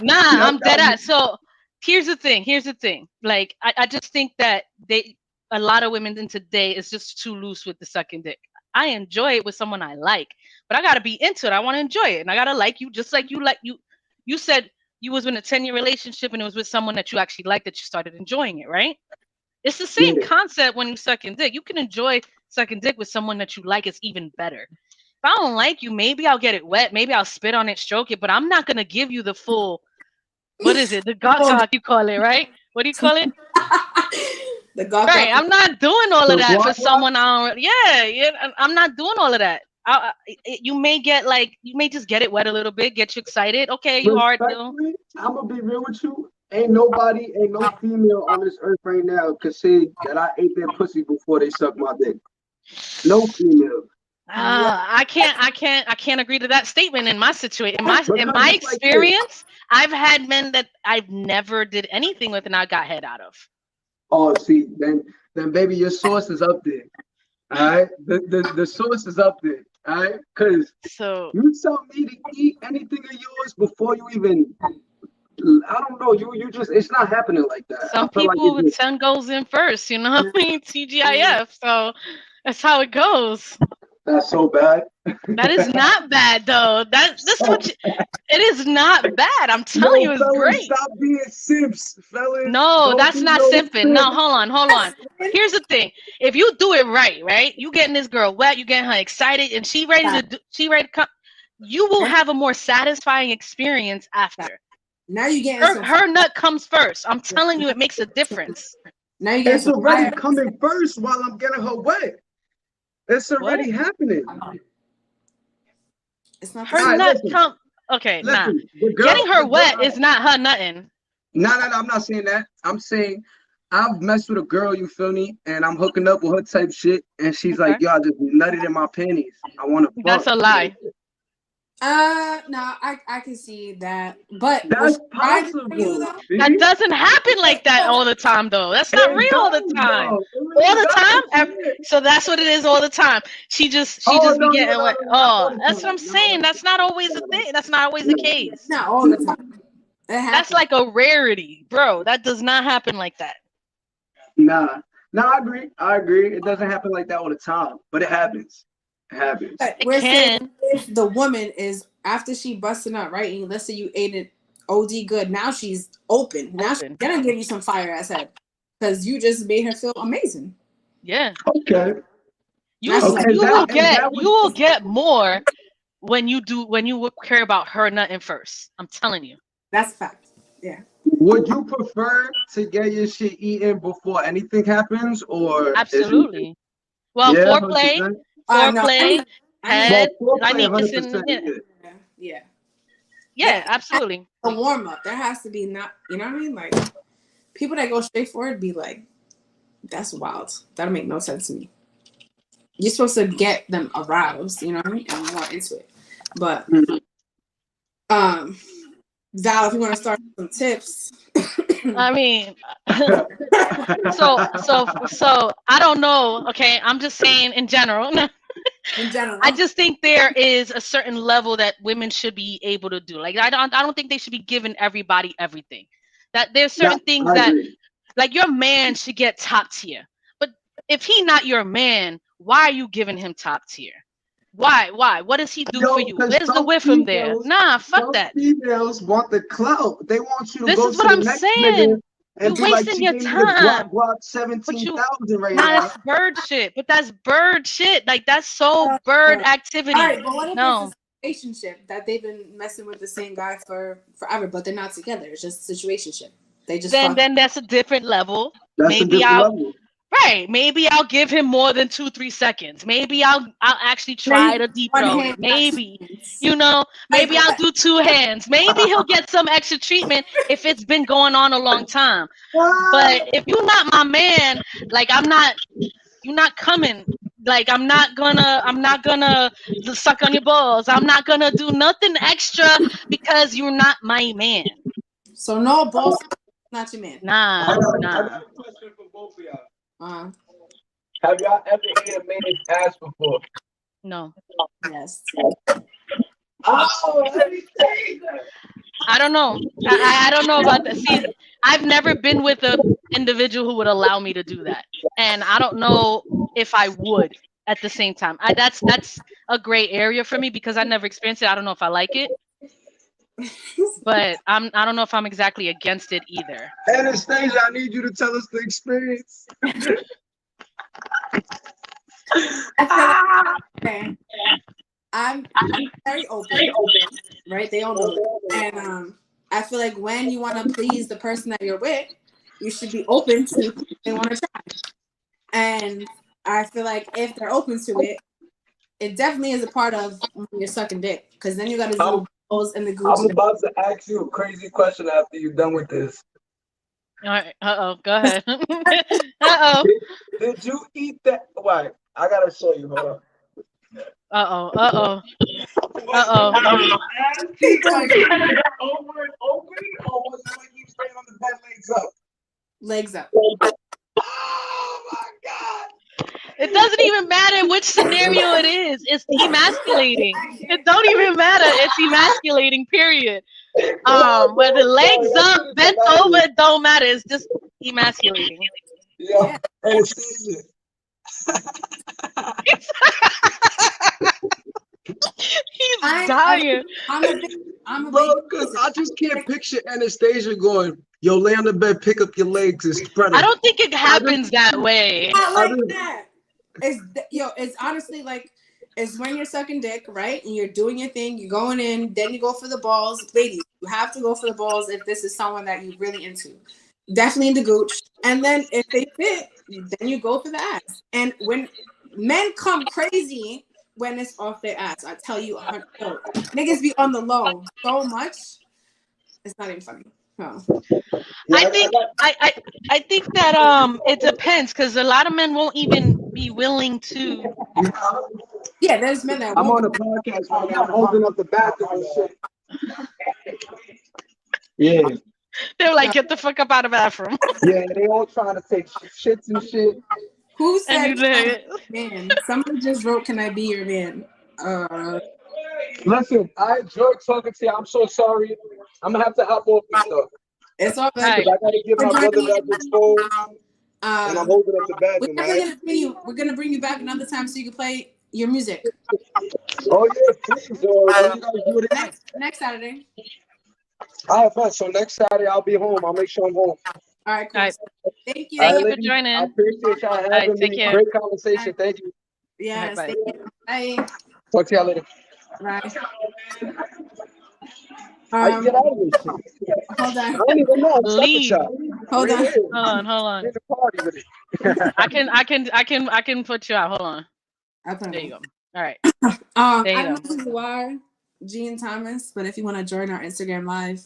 Nah, I'm dead ass. So here's the thing. Like I just think that a lot of women in today is just too loose with the sucking dick. I enjoy it with someone I like, but I gotta be into it. I want to enjoy it, and I gotta like you just like you like you. You said you was in a 10-year relationship and it was with someone that you actually liked, that you started enjoying it, right? It's the same concept when you sucking dick. You can enjoy sucking dick with someone that you like. It's even better. If I don't like you, maybe I'll get it wet. Maybe I'll spit on it, stroke it, but I'm not going to give you the full, what is it? The gawk you call it, right? What do you call it? The gawk. Right. I'm not doing all of that for someone I don't. Yeah. I'm not doing all of that. You may just get it wet a little bit, get you excited. Okay, you hard though. I'm gonna be real with you. Ain't no female on this earth right now could say that I ate their pussy before they sucked my dick. No female. I can't agree to that statement in my situation. In my experience, I've had men that I've never did anything with and I got head out of. Oh, see, then baby, your source is up there. All right, the source is up there. All right, because you tell me to eat anything of yours before you even. I don't know. You just, it's not happening like that. Some people with 10 goes in first, you know what I mean? TGIF. So that's how it goes. That's so bad. That is not bad though. It is not bad. I'm telling you, it's great. Stop being simps, fellas. No, that's not simping. No, hold on. Here's the thing. If you do it right? You getting this girl wet, you getting her excited, and she ready to come. You will have a more satisfying experience after. Now you getting her nut comes first. I'm telling you, it makes a difference. Now you get It's already coming first while I'm getting her wet. It's already happening. It's not her nut come. Okay, listen, getting her wet is not her nutting. No, I'm not saying that. I'm saying I've messed with a girl, you feel me? And I'm hooking up with her type shit. And she's like, yo, I just nutted in my panties. I want to fuck. That's a lie. No, I can see that. But that's possible. That doesn't happen like that all the time, though. That's not real all the time. All the time? So that's what it is all the time. She just be getting wet. Oh, that's what I'm saying. That's not always a thing. That's not always the case. Not all the time. That's like a rarity, bro. That does not happen like that. Nah, I agree. It doesn't happen like that all the time, but it happens. It happens. But we're saying if the woman is, after she busting up, right? And let's say you ate it OD good. Now she's open. Now she's gonna give you some fire ass head because you just made her feel amazing. Yeah. Okay. You will get more when you care about her nutting first. I'm telling you. That's a fact. Yeah. Would you prefer to get your shit eaten before anything happens, or absolutely? Well, foreplay, head. I need this in. Yeah, absolutely. A warm up. There has to be not. You know what I mean? Like people that go straight for it be like, that's wild. That'll make no sense to me. You're supposed to get them aroused. You know what I mean? And more into it. But Val, if you want to start with some tips. I mean, so I don't know. Okay, I'm just saying in general. In general, I just think there is a certain level that women should be able to do. Like I don't think they should be giving everybody everything. That there's certain things that, like, your man should get top tier. But if he not your man, why are you giving him top tier? Why? What does he do for you? Where's the whip from there? Nah, fuck that. Females want the clout. They want you to this go is what to I'm the next saying. And you're wasting your time. 17,000 right now. That's bird shit. But that's bird shit. Like that's so bird activity. All right, but what if it's a situationship that they've been messing with the same guy for forever, but they're not together? It's just a situationship. They just then that's a different level. That's a different level. Right. Maybe I'll give him more than 2-3 seconds. Maybe I'll actually try to deep throat. Maybe, maybe I'll do 2 hands. Maybe he'll get some extra treatment if it's been going on a long time. But if you're not my man, like you're not coming. Like I'm not gonna suck on your balls. I'm not gonna do nothing extra because you're not my man. So no balls, not your man. Nah. I got a question for both of y'all. Have y'all ever ate a man's ass before? No. Yes. Oh, let me say that. I don't know. I don't know about that. See, I've never been with an individual who would allow me to do that, and I don't know if I would at the same time. That's a gray area for me because I never experienced it. I don't know if I like it, but I don't know if I'm exactly against it either. Anastasia, I need you to tell us the experience. I'm very open, right? They all know it. And I feel like when you want to please the person that you're with, you should be open to what they want to try. And I feel like if they're open to it, it definitely is a part of when you're sucking dick, because then you got to do those in the group. I'm about to ask you a crazy question after you're done with this. All right. Go ahead. Did you eat that? Wait, I gotta show you. Hold on. Uh-oh. Keep like over and open, or was it like you staying on the bed, legs up? Legs up. Oh my God! It doesn't even matter which scenario it is. It's emasculating. It don't even matter. It's emasculating. Period. Whether legs up, bent over, it don't matter. It's just emasculating. Yeah, Anastasia. He's dying. Bro, because I just can't picture Anastasia going, yo, lay on the bed, pick up your legs, and spread them. I don't think it happens that way. Not like that. It's honestly like, it's when you're sucking dick, right? And you're doing your thing, you're going in, then you go for the balls. Ladies, you have to go for the balls if this is someone that you're really into. definitely the gooch. And then if they fit, then you go for the ass. And when men come crazy when it's off their ass, I tell you, niggas be on the low so much. It's not even funny. No. I think I think that it depends because a lot of men won't even be willing to. Yeah, there's men that I'm won't. on a podcast right now, holding up the bathroom and shit. Yeah, They're like, get the fuck up out of the bathroom. yeah, they all trying to take shits and shit. Who And said you like, man? Somebody just wrote, "Can I be your man?" Listen, I enjoyed talking to you. I'm so sorry. I'm gonna have to hop off this stuff. It's all good. Right. I gotta give my brother back his phone, and I'm holding up the We're bathroom, definitely right? gonna bring you. We're gonna bring you back another time so you can play your music Oh yeah, please. When you guys do it again. next Saturday. All right, fine. So next Saturday I'll be home. I'll make sure I'm home. All right, cool. All right. Thank you. Thank you for ladies, joining. I appreciate y'all having right, take me. care. Great conversation. Thank you. Yes. Bye. Thank you. Bye. Talk to y'all later. Bye. I can get out of this shit. Hold I on. don't even know. I'm stuck with Leave. y'all. Hold on. Hold on. In the party with it. I can put you out. Hold on. Okay. There you go. All right. I There you don't go. know who you are, Jean Thomas, but if you want to join our Instagram live,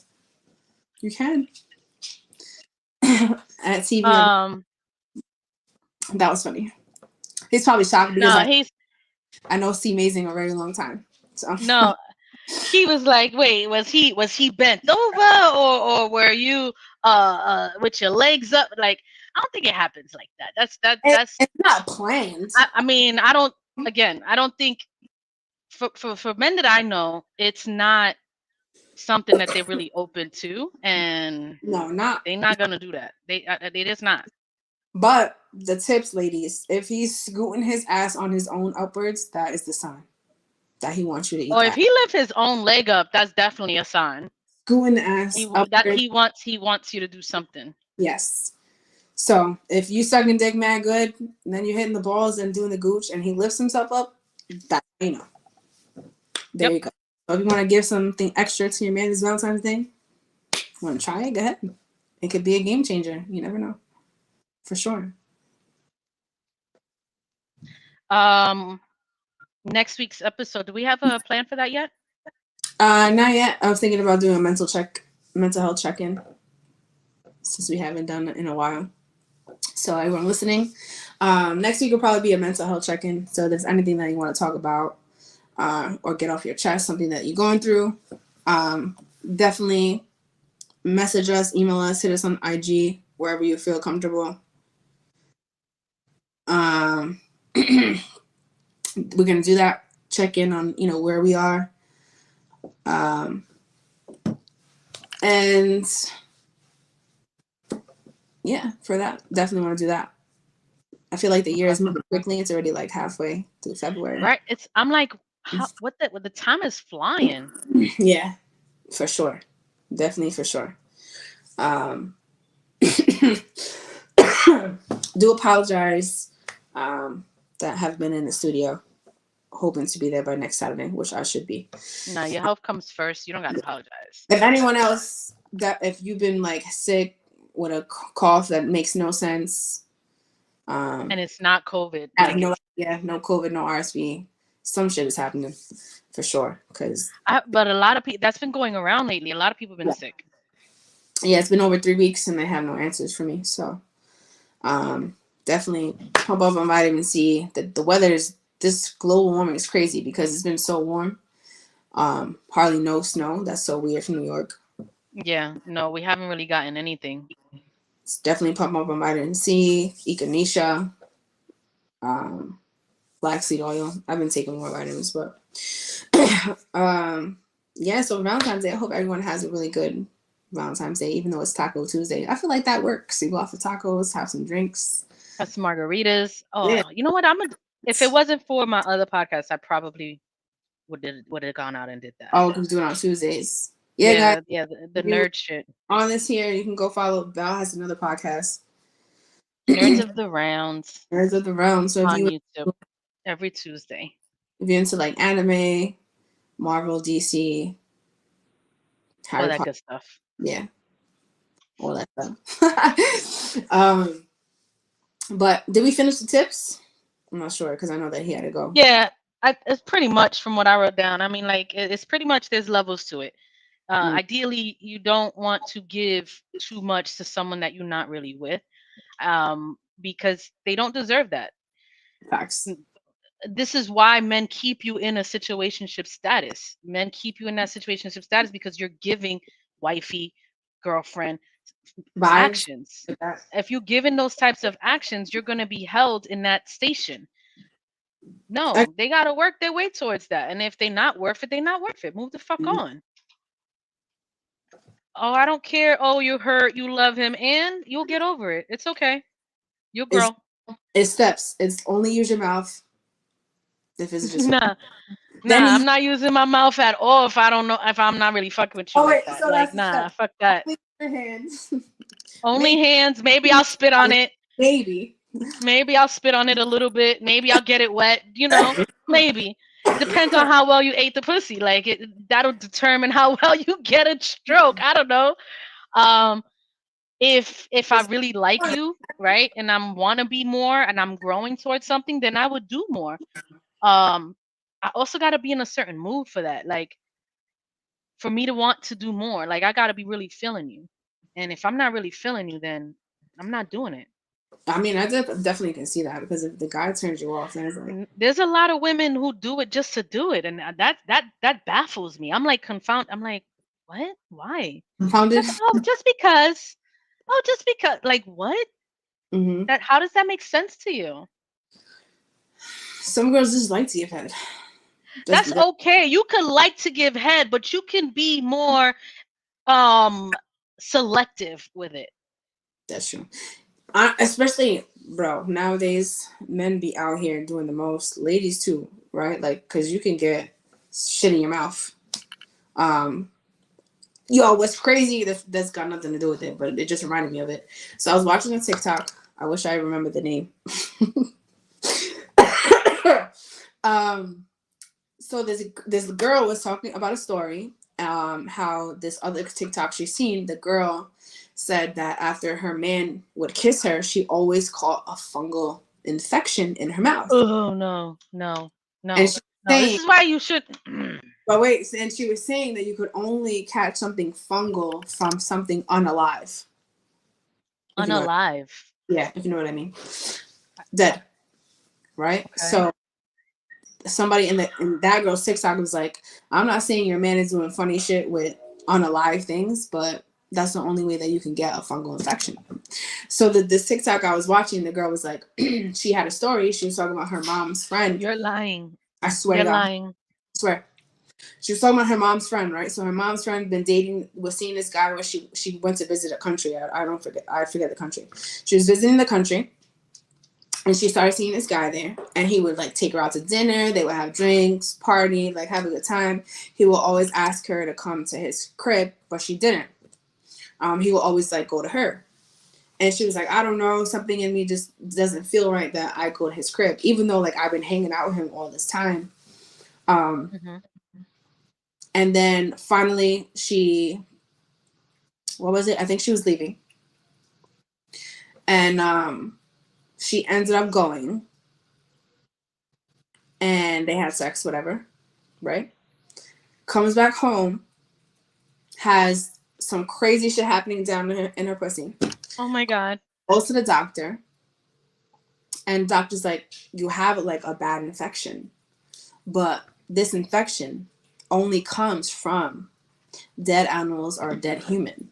you can. At TV. That was funny. He's probably shocked because I know C Amazing a very long time. So no. He was like, wait, was he bent over or were you with your legs up? Like, I don't think it happens like that. That's it's not planned. I mean, I don't think for men that I know, it's not something that they're really open to, and they're not gonna do that. They just not. But the tips, ladies, if he's scooting his ass on his own upwards, that is the sign that he wants you to eat. Or if he lifts his own leg up, that's definitely a sign. Scooting the ass he wants you to do something. Yes. So if you sucking dick mad good, and then you're hitting the balls and doing the gooch, and he lifts himself up, that's how you know. There you go. So if you want to give something extra to your man this Valentine's Day, want to try it? Go ahead. It could be a game changer. You never know. For sure. Next week's episode, do we have a plan for that yet? Not yet. I was thinking about doing a mental health check-in, since we haven't done it in a while. So everyone listening, next week will probably be a mental health check-in. So if there's anything that you want to talk about or get off your chest, something that you're going through, definitely message us, email us, hit us on IG, wherever you feel comfortable. We're gonna do that, check in on where we are, and yeah, for that, definitely want to do that. I feel like the year is moving quickly. It's already like halfway through February. Right. I'm like, what the time is flying. Yeah, for sure. Definitely for sure. Do apologize that have been in the studio, hoping to be there by next Saturday, which I should be. No, your health comes first. You don't got to apologize. If anyone else, if you've been like sick with a cough that makes no sense, and it's not COVID. No COVID, no RSV. Some shit is happening for sure. But a lot of people, that's been going around lately. A lot of people have been sick. Yeah, it's been over 3 weeks and they have no answers for me. So definitely pump up on vitamin C. The weather this global warming is crazy because it's been so warm. Hardly no snow. That's so weird from New York. Yeah, no, we haven't really gotten anything. It's definitely pump up on vitamin C, echinacea, black seed oil. I've been taking more vitamins, but yeah. So Valentine's Day, I hope everyone has a really good Valentine's Day, even though it's Taco Tuesday. I feel like that works. You go off for tacos, have some drinks, have some margaritas. Oh, yeah. You know what? If it wasn't for my other podcast, I probably would have gone out and did that. Oh, because doing it on Tuesdays. Yeah, guys, the nerd shit. On this here, you can go follow. Val has another podcast. Nerds of the Rounds. Nerds of the Rounds. So on YouTube every Tuesday. If you're into like anime, Marvel, DC, all that good stuff. Yeah. all that stuff. But did we finish the tips? I'm not sure because I know that he had to go. Yeah, it's pretty much from what I wrote down. I mean, like it's pretty much there's levels to it. Ideally, you don't want to give too much to someone that you're not really with, because they don't deserve that. Facts. This is why men keep you in a situationship status. Men keep you in that situationship status because you're giving wifey, girlfriend Vibes actions. like that. If you're given those types of actions, you're going to be held in that station. No, they got to work their way towards that. And if they're not worth it, they're not worth it. Move the fuck on. Oh, I don't care. Oh, you hurt. You love him. And you'll get over it. It's okay. You'll grow. It's steps. It's only use your mouth. If it's just Nah, I'm not using my mouth at all if I don't know, if I'm not really fucking with you like that. So like, that's nah, fuck that. only your hands. Only hands. Maybe I'll spit on it. Maybe I'll spit on it a little bit. Maybe I'll get it wet. Maybe. Depends on how well you ate the pussy. Like that'll determine how well you get a stroke. I don't know. If I really like you, right, and I'm want to be more, and I'm growing towards something, then I would do more. I also got to be in a certain mood for that. Like for me to want to do more, like I got to be really feeling you. And if I'm not really feeling you, then I'm not doing it. I mean, I definitely can see that because if the guy turns you off, then it's like there's a lot of women who do it just to do it, and that baffles me. I'm like confounded. I'm like, what? Why? confounded. Just because. Oh, just because. Like what? Mm-hmm. That how does that make sense to you? Some girls just like to give head. That's okay. You can like to give head, but you can be more selective with it. That's true. Especially, bro, nowadays men be out here doing the most. Ladies too, right? Like, cause you can get shit in your mouth. Yo, what's crazy? That's got nothing to do with it, but it just reminded me of it. So I was watching a TikTok. I wish I remember the name. So this girl was talking about a story. How this other TikTok she's seen, the girl said that after her man would kiss her, she always caught a fungal infection in her mouth. Oh no. And she's saying, this is why you should. But wait, and she was saying that you could only catch something fungal from something unalive. Unalive. Yeah, if you know what I mean. Dead. Right? Okay. So somebody in that girl's TikTok was like, I'm not saying your man is doing funny shit with unalive things, but that's the only way that you can get a fungal infection. So this TikTok I was watching, the girl was like, she had a story. She was talking about her mom's friend. You're lying. I swear You're to God. lying. I swear. She was talking about her mom's friend, right? So her mom's friend was seeing this guy where she went to visit a country. I forget the country. She was visiting the country. And she started seeing this guy there, and he would like take her out to dinner. They would have drinks, party, like have a good time. He will always ask her to come to his crib, but she didn't. He will always like go to her, and she was like, I don't know, something in me just doesn't feel right that I go to his crib, even though like I've been hanging out with him all this time. And then finally what was it? I think she was leaving, and she ended up going, and they had sex, whatever, right? Comes back home, has some crazy shit happening down in her pussy. Oh my God. Goes to the doctor, and doctor's like, you have like a bad infection, but this infection only comes from dead animals or dead human.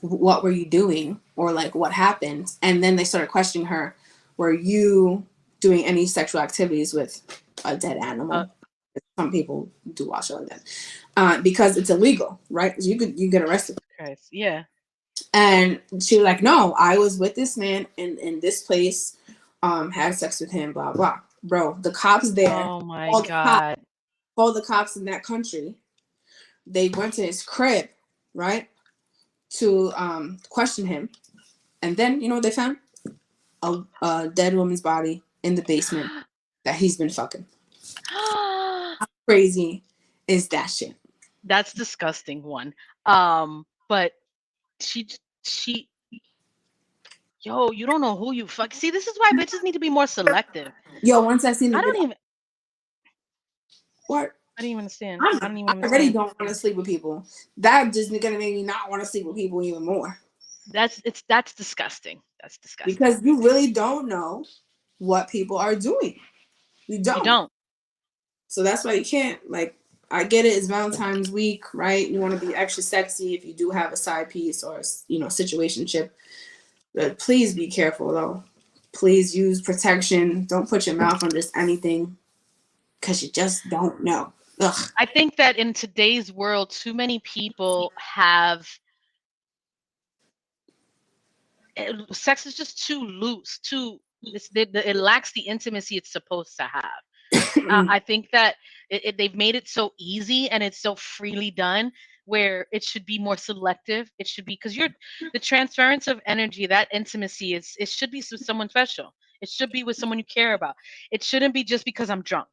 What were you doing, or like what happened? And then they started questioning her, were you doing any sexual activities with a dead animal? Some people do watch it like that, because it's illegal, right? You get arrested. Okay. Yeah. And she was like, no, I was with this man in this place, had sex with him, blah blah. Bro, the cops there. Oh my God. All the cops in that country, they went to his crib, right, to question him, and then you know what they found? A dead woman's body in the basement that he's been fucking. How crazy is that shit? That's disgusting. One, but she yo, you don't know who you fuck. See, this is why bitches need to be more selective. Yo, once I seen the I don't video, even what? I don't even understand. I I don't even already understand. don't want to sleep with people. That just gonna make me not want to sleep with people even more. That's disgusting. That's disgusting. Because you really don't know what people are doing. You don't. You don't. So that's why you can't, like, I get it, it's Valentine's week, right? You want to be extra sexy if you do have a side piece or, you know, situationship. But please be careful though. Please use protection. Don't put your mouth on just anything because you just don't know. Ugh. I think that in today's world, too many people have sex is just too loose, it lacks the intimacy it's supposed to have. I think that they've made it so easy and it's so freely done where it should be more selective. It should be because the transference of energy, that intimacy it should be with someone special. It should be with someone you care about. It shouldn't be just because I'm drunk,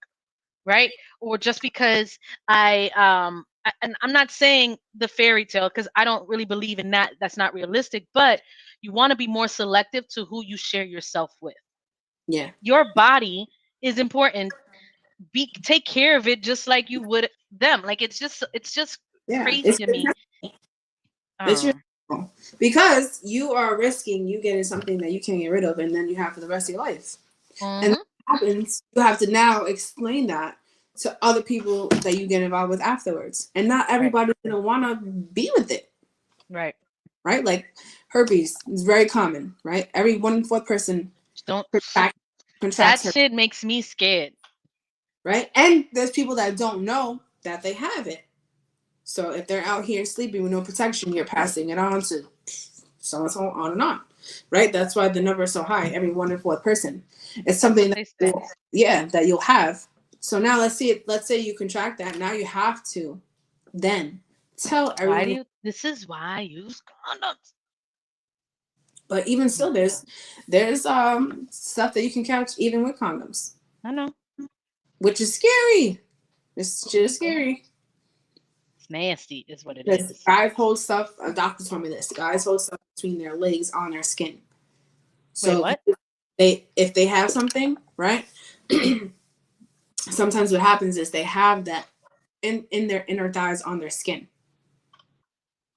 right? Or just because and I'm not saying the fairy tale because I don't really believe in that. That's not realistic, but you want to be more selective to who you share yourself with. Yeah. Your body is important. Take care of it just like you would them. Like it's just Yeah. crazy to me. It's your because you are risking you getting something that you can't get rid of and then you have for the rest of your life. And that happens, you have to now explain that to other people that you get involved with afterwards. And not everybody's gonna wanna be with it. Right. Right? Like herpes is very common, right? Every 1/4 person contracts that herpes. shit makes me scared. Right? And there's people that don't know that they have it. So if they're out here sleeping with no protection, you're passing it on to so and so, on and on. Right? That's why the number is so high. Every 1/4 person. It's something that you'll have. So now let's say you contract that. Now you have to then tell everyone. This is why I use condoms. But even still, there's stuff that you can catch even with condoms. I know. Which is scary. It's just scary. It's nasty, is what it is. Guys hold stuff. A doctor told me this. Guys hold stuff between their legs on their skin. So wait, what? If they have something, right? Sometimes what happens is they have that in their inner thighs on their skin.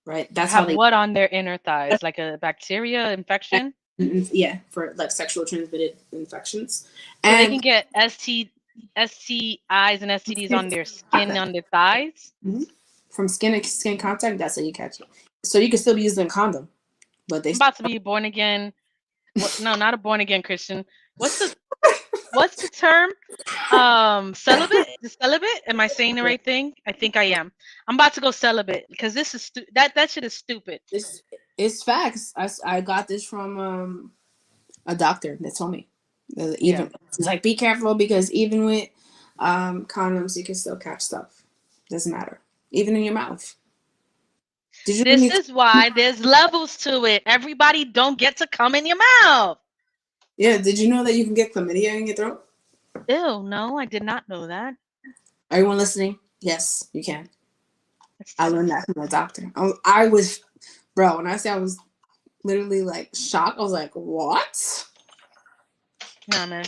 Right? That's have how they what on their inner thighs? Like a bacteria infection? Yeah, for like sexual transmitted infections. So they can get STIs and STDs on their skin, on their thighs? Mm-hmm. From skin to skin contact, that's how you catch it. So you can still be using a condom. But I'm about to be born again. No, not a born again Christian. What's the term? Celibate? Celibate? Am I saying the right thing? I think I am. I'm about to go celibate because this is that shit is stupid. It's facts. I got this from a doctor that told me. It's like be careful because even with condoms you can still catch stuff. Doesn't matter. Even in your mouth. This is why there's levels to it. Everybody don't get to come in your mouth. Yeah, did you know that you can get chlamydia in your throat? Ew, no, I did not know that. Everyone listening? Yes, you can. I learned that from a doctor. I was, bro, when I say I was literally like shocked, I was like, what? Nah, man.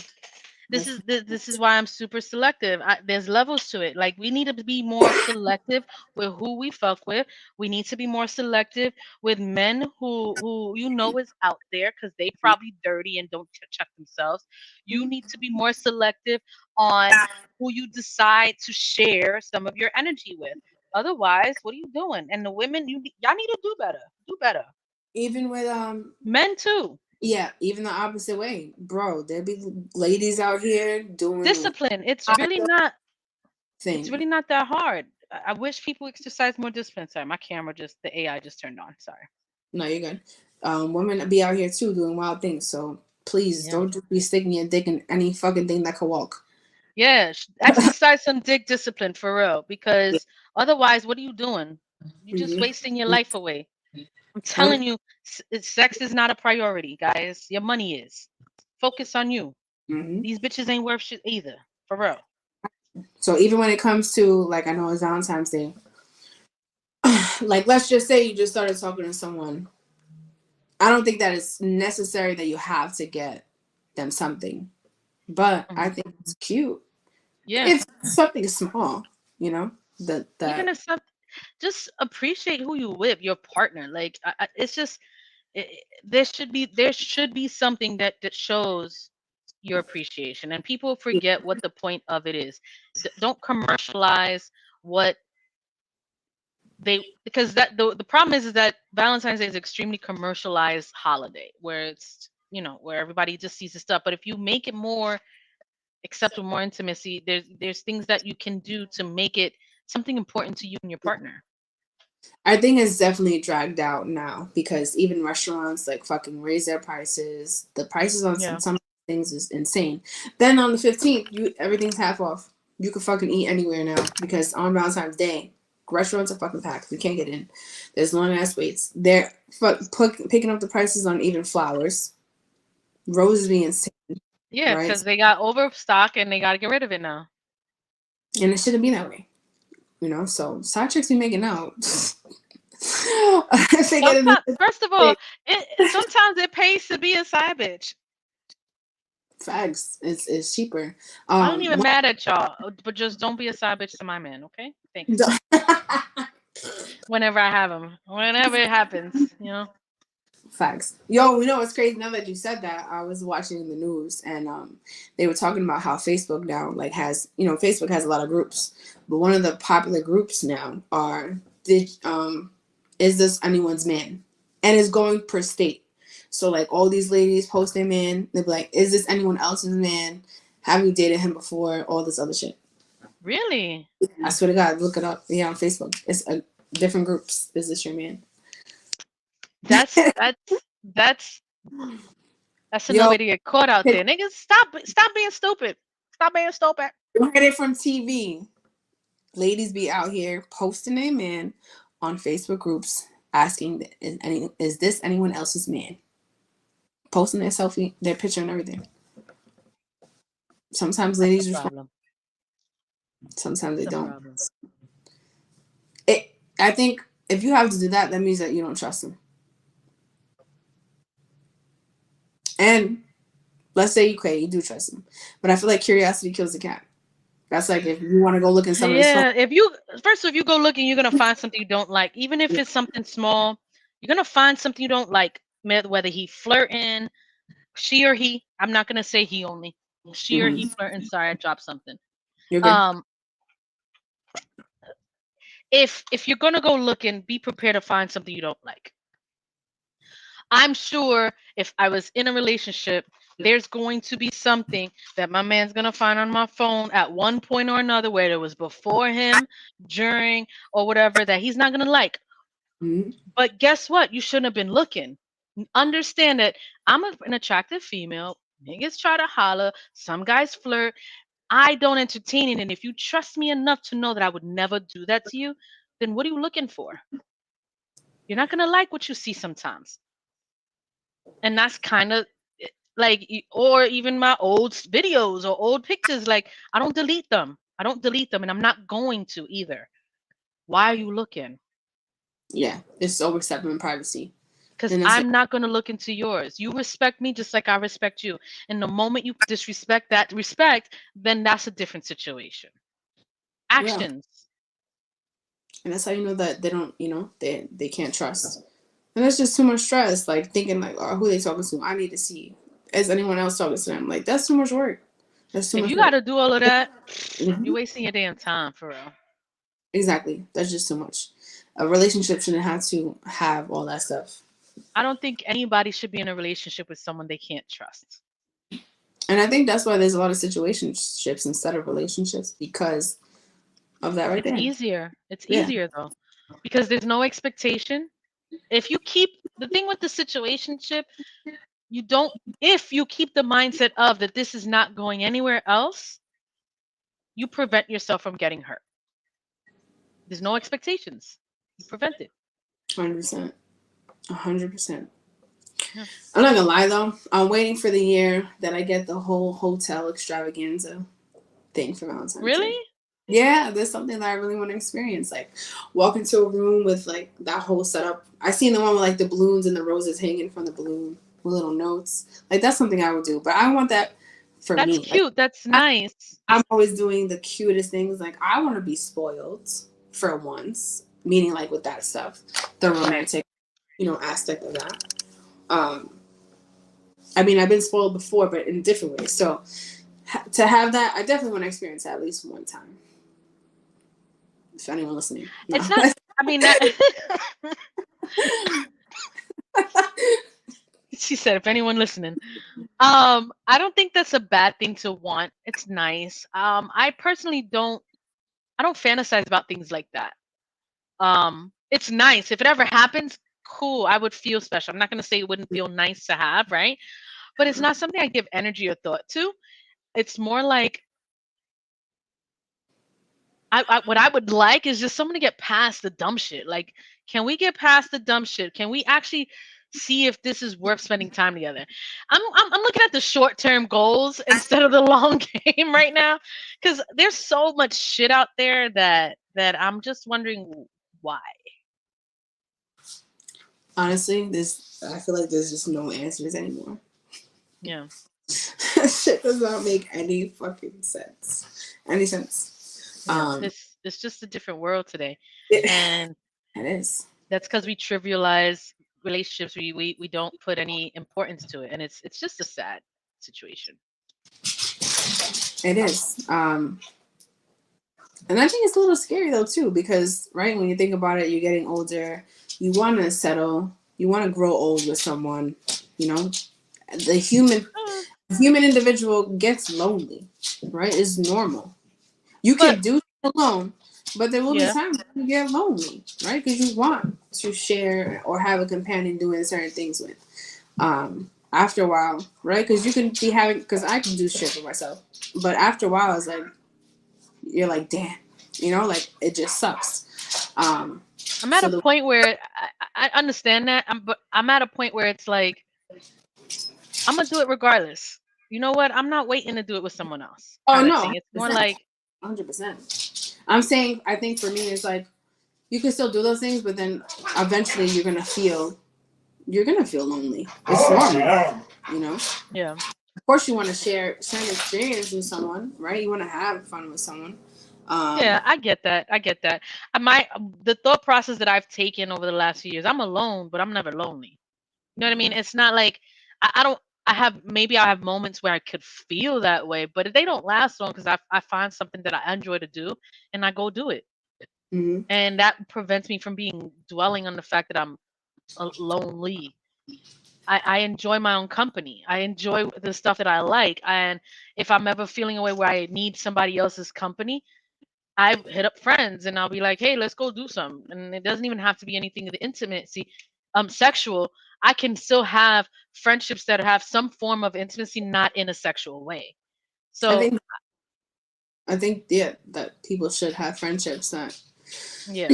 This is why I'm super selective. There's levels to it. Like we need to be more selective with who we fuck with. We need to be more selective with men who you know is out there because they probably dirty and don't check themselves. You need to be more selective on who you decide to share some of your energy with. Otherwise, what are you doing? And the women, y'all need to do better. Do better. Even with men too. Yeah, even the opposite way, bro. There be ladies out here doing discipline. It's really not. It's really not that hard. I wish people exercise more discipline. Sorry, my camera the AI just turned on. Sorry. No, you're good. Women be out here too doing wild things. So please don't just be sticking your dick in any fucking thing that can walk. Yeah, exercise some dick discipline for real. Because otherwise, what are you doing? You're just wasting your life away. I'm telling you, sex is not a priority, guys. Your money is. Focus on you. These bitches ain't worth shit either. For real. So even when it comes to, like, I know it's Valentine's Day. Like, let's just say you just started talking to someone I don't think that it's necessary that you have to get them something, but I think it's cute. Yeah. It's something small, you know, that Even if some, just appreciate who you with, your partner. Like it's just there should be something that shows your appreciation, and people forget what the point of it is. Don't commercialize what they, because that the problem is that Valentine's Day is extremely commercialized holiday where it's, you know, where everybody just sees the stuff. But if you make it more acceptable, more intimacy, there's things that you can do to make it something important to you and your partner. I think it's definitely dragged out now because even restaurants like fucking raise their prices. The prices on some things is insane. Then on the 15th, everything's half off. You can fucking eat anywhere now because on Valentine's Day, restaurants are fucking packed. You can't get in. There's long ass waits. They're picking up the prices on even flowers. Roses being insane. Yeah, because they got overstock and they got to get rid of it now. And it shouldn't be that way. You know, so side chicks be making out. First of all, sometimes it pays to be a side bitch. Facts. It's cheaper. I don't even mad at y'all, but just don't be a side bitch to my man, okay? Thank you. Whenever I have him, whenever it happens, you know. Facts. Yo, you know what's crazy? Now that you said that, I was watching the news and they were talking about how Facebook now has, you know, Facebook has a lot of groups, but one of the popular groups now is this anyone's man? And it's going per state. So like all these ladies post their man, they'll be like, is this anyone else's man? Have you dated him before? All this other shit. Really? I swear to God, look it up. Yeah, on Facebook. It's different groups. Is this your man? That's another way to get caught out there. Niggas, stop being stupid. Stop being stupid. You heard it from TV. Ladies be out here posting their man on Facebook groups asking, is this anyone else's man? Posting their selfie, their picture and everything. Sometimes ladies respond. Sometimes they don't. I think if you have to do that, that means that you don't trust them. And let's say you do trust them, but I feel like curiosity kills the cat. That's like if you want to go look in somebody's phone. If you go looking, you're gonna find something you don't like, even if it's something small. You're gonna find something you don't like, whether he flirting, she or he. I'm not gonna say he only. She or he flirting. Sorry, I dropped something. You're good. If you're gonna go looking, be prepared to find something you don't like. I'm sure if I was in a relationship, there's going to be something that my man's going to find on my phone at one point or another, whether it was before him, during, or whatever, that he's not going to like. Mm-hmm. But guess what? You shouldn't have been looking. Understand that I'm an attractive female. Niggas try to holler. Some guys flirt. I don't entertain it. And if you trust me enough to know that I would never do that to you, then what are you looking for? You're not going to like what you see sometimes. And that's kind of like, or even my old videos or old pictures, like I don't delete them. And I'm not going to either. Why are you looking? Yeah, it's overstepping privacy. Because I'm not going to look into yours. You respect me just like I respect you. And the moment you disrespect that respect, then that's a different situation. Actions. Yeah. And that's how you know that they don't, they can't trust. And that's just too much stress. Like thinking like, oh, who are they talking to? I need to see. Is anyone else talking to them? Like that's too much work. That's too much. If you got to do all of that, you're wasting your damn time for real. Exactly. That's just too much. A relationship shouldn't have to have all that stuff. I don't think anybody should be in a relationship with someone they can't trust. And I think that's why there's a lot of situationships instead of relationships, because of that right there. It's easier. It's easier though, because there's no expectation. If you keep the thing with the situationship, if you keep the mindset of that this is not going anywhere else, you prevent yourself from getting hurt. There's no expectations. You prevent it. 100%. 100%. I'm not gonna lie though. I'm waiting for the year that I get the whole hotel extravaganza thing for Valentine's Day. Really? Yeah, there's something that I really want to experience. Like walk into a room with like that whole setup. I seen the one with like the balloons and the roses hanging from the balloon with little notes. Like that's something I would do. But I want that for That's me. Like cute. That's nice. I'm always doing the cutest things. Like I want to be spoiled for once. Meaning like with that stuff. The romantic, aspect of that. Um I mean I've been spoiled before but in different ways. So to have that, I definitely want to experience that at least one time. If anyone listening. No. It's not. I mean that. She said, if anyone listening, I don't think that's a bad thing to want. It's nice. I personally don't. I don't fantasize about things like that. It's nice. If it ever happens, cool. I would feel special. I'm not gonna say it wouldn't feel nice to have, right? But it's not something I give energy or thought to. It's more like what I would like is just someone to get past the dumb shit. Like, can we get past the dumb shit? Can we actually see if this is worth spending time together? I'm looking at the short term goals instead of the long game right now, because there's so much shit out there that I'm just wondering why. Honestly, I feel like there's just no answers anymore. Yeah. Shit does not make any fucking sense. Any sense. Yeah. It's just a different world today, It, and it is. that's because we trivialize relationships. We don't put any importance to it, and it's just a sad situation. It is. And I think it's a little scary though too, because right when you think about it, you're getting older. You want to settle. You want to grow old with someone. You know, the human individual gets lonely, right? It's normal. You But can do it alone, but there will be yeah, times when you get lonely, right? Because you want to share or have a companion doing certain things with. After a while, right? Because you can be having, because I can do shit for myself, but after a while, it's like you're like, damn, like it just sucks. I'm at So a point where I understand that. But I'm at a point where it's like I'm gonna do it regardless. You know what? I'm not waiting to do it with someone else, oh kind of no, thing. It's more like 100%. I'm saying, I think for me, it's like you can still do those things, but then eventually you're gonna feel lonely. It's normal, you know. yeah. Of course, you want to share an experience with someone, right? You want to have fun with someone. Yeah, I get that. I get that. The thought process that I've taken over the last few years, I'm alone, but I'm never lonely. You know what I mean? It's not like I don't. I have maybe I have moments where I could feel that way, but they don't last long because I find something that I enjoy to do and I go do it, Mm-hmm. and that prevents me from being dwelling on the fact that I'm lonely. I enjoy my own company. I enjoy the stuff that I like, and if I'm ever feeling a way where I need somebody else's company, I hit up friends and I'll be like, "Hey, let's go do something." And it doesn't even have to be anything of the intimacy, sexual. I can still have friendships that have some form of intimacy, not in a sexual way. I So think yeah, that people should have friendships that yeah,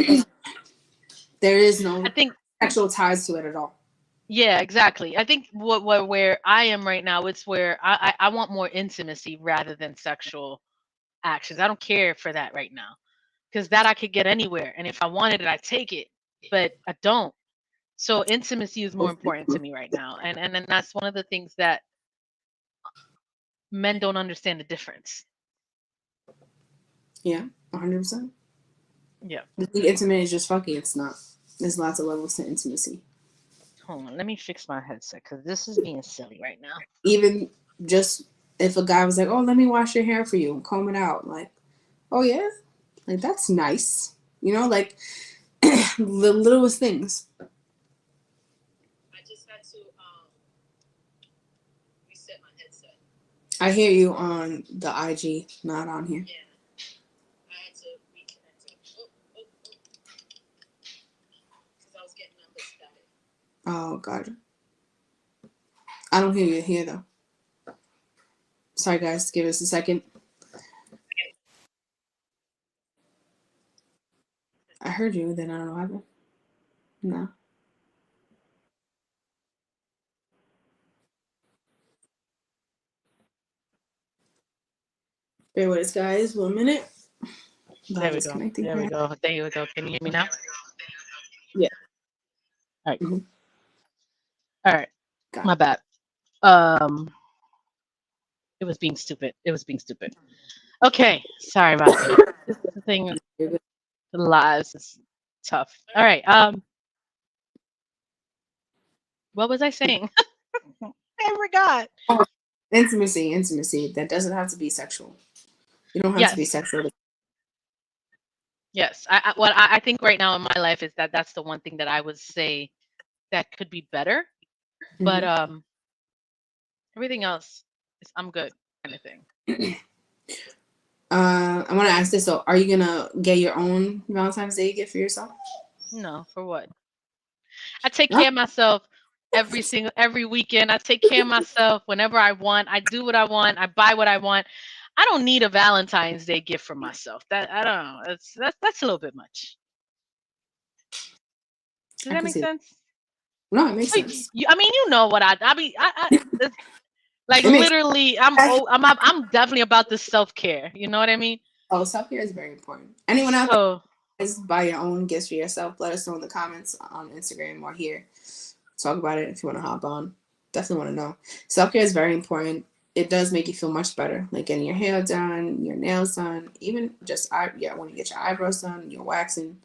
there is I no think sexual ties to it at all. yeah, exactly. I think what where I am right now, it's where I want more intimacy rather than sexual actions. I don't care for that right now because that I could get anywhere, and if I wanted it, I take it, but I don't. So intimacy is more important to me right now, and then that's one of the things that men don't understand the difference. Yeah, 100%. Yeah. I think intimate is just fucking. It's not. There's lots of levels to intimacy. Hold on, let me fix my headset because this is being silly right now. Even just if a guy was like, "Oh, let me wash your hair for you and comb it out," like, "Oh yeah," like that's nice. Like the littlest things. I just had to reset my headset. I hear you on the IG, not on here. Yeah, I had to reconnect it. Because I was getting numbers static. Oh god, I don't hear you here though. Sorry guys, give us a second. I heard you, then I don't know what happened. No. Bear with us, guys. 1 minute. There we go. There we go. There you go. Can you hear me now? Yeah. All right. Cool. Mhm. All right. Got My bad. It was being stupid. It was being stupid. Okay. Sorry about that. This is the thing. it. The lives is tough. All right. What was I saying? I forgot. Oh, intimacy. That doesn't have to be sexual. You don't have to be Yes. sexual. Yes. I think right now in my life is that that's the one thing that I would say that could be better. But Mhm. everything else is I'm good kind of thing. I want to ask this. So, are you gonna get your own Valentine's Day gift for yourself? No, for what? I take No. care of myself every weekend. I take care of myself whenever I want. I do what I want. I buy what I want. I don't need a Valentine's Day gift for myself. That I don't know. That's a little bit much. Does I that can make see that. sense? No, it makes sense. I mean, you know what I mean. It's like It makes. literally, I'm definitely about the self care. You know what I mean? Oh, self care is very important. Anyone out there, So guys, buy your own gifts for yourself. Let us know in the comments on Instagram or here. Talk about it if you want to hop on. Definitely want to know. Self care is very important. It does make you feel much better, like getting your hair done, your nails done, even just when you get your eyebrows done, your waxing.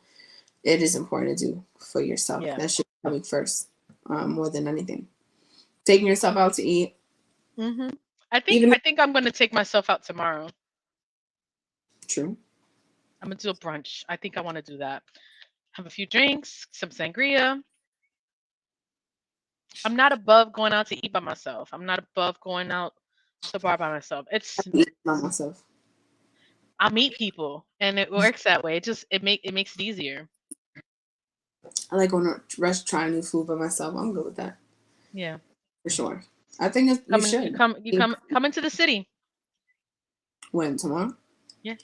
It is important to do for yourself. yeah. That should be coming first, more than anything. Taking yourself out to eat, hmm I even think I'm gonna take myself out tomorrow. true. I'm gonna do a brunch. I think I want to do that. Have a few drinks, some sangria. I'm not above going out to eat by myself. I'm not above going out to a bar by myself. I It's can eat by myself. I meet people and it works that way. It makes it easier. I like going to rest trying new food by myself. I'm good with that Yeah. for sure. I think you You should. come into the city. When tomorrow? Yeah.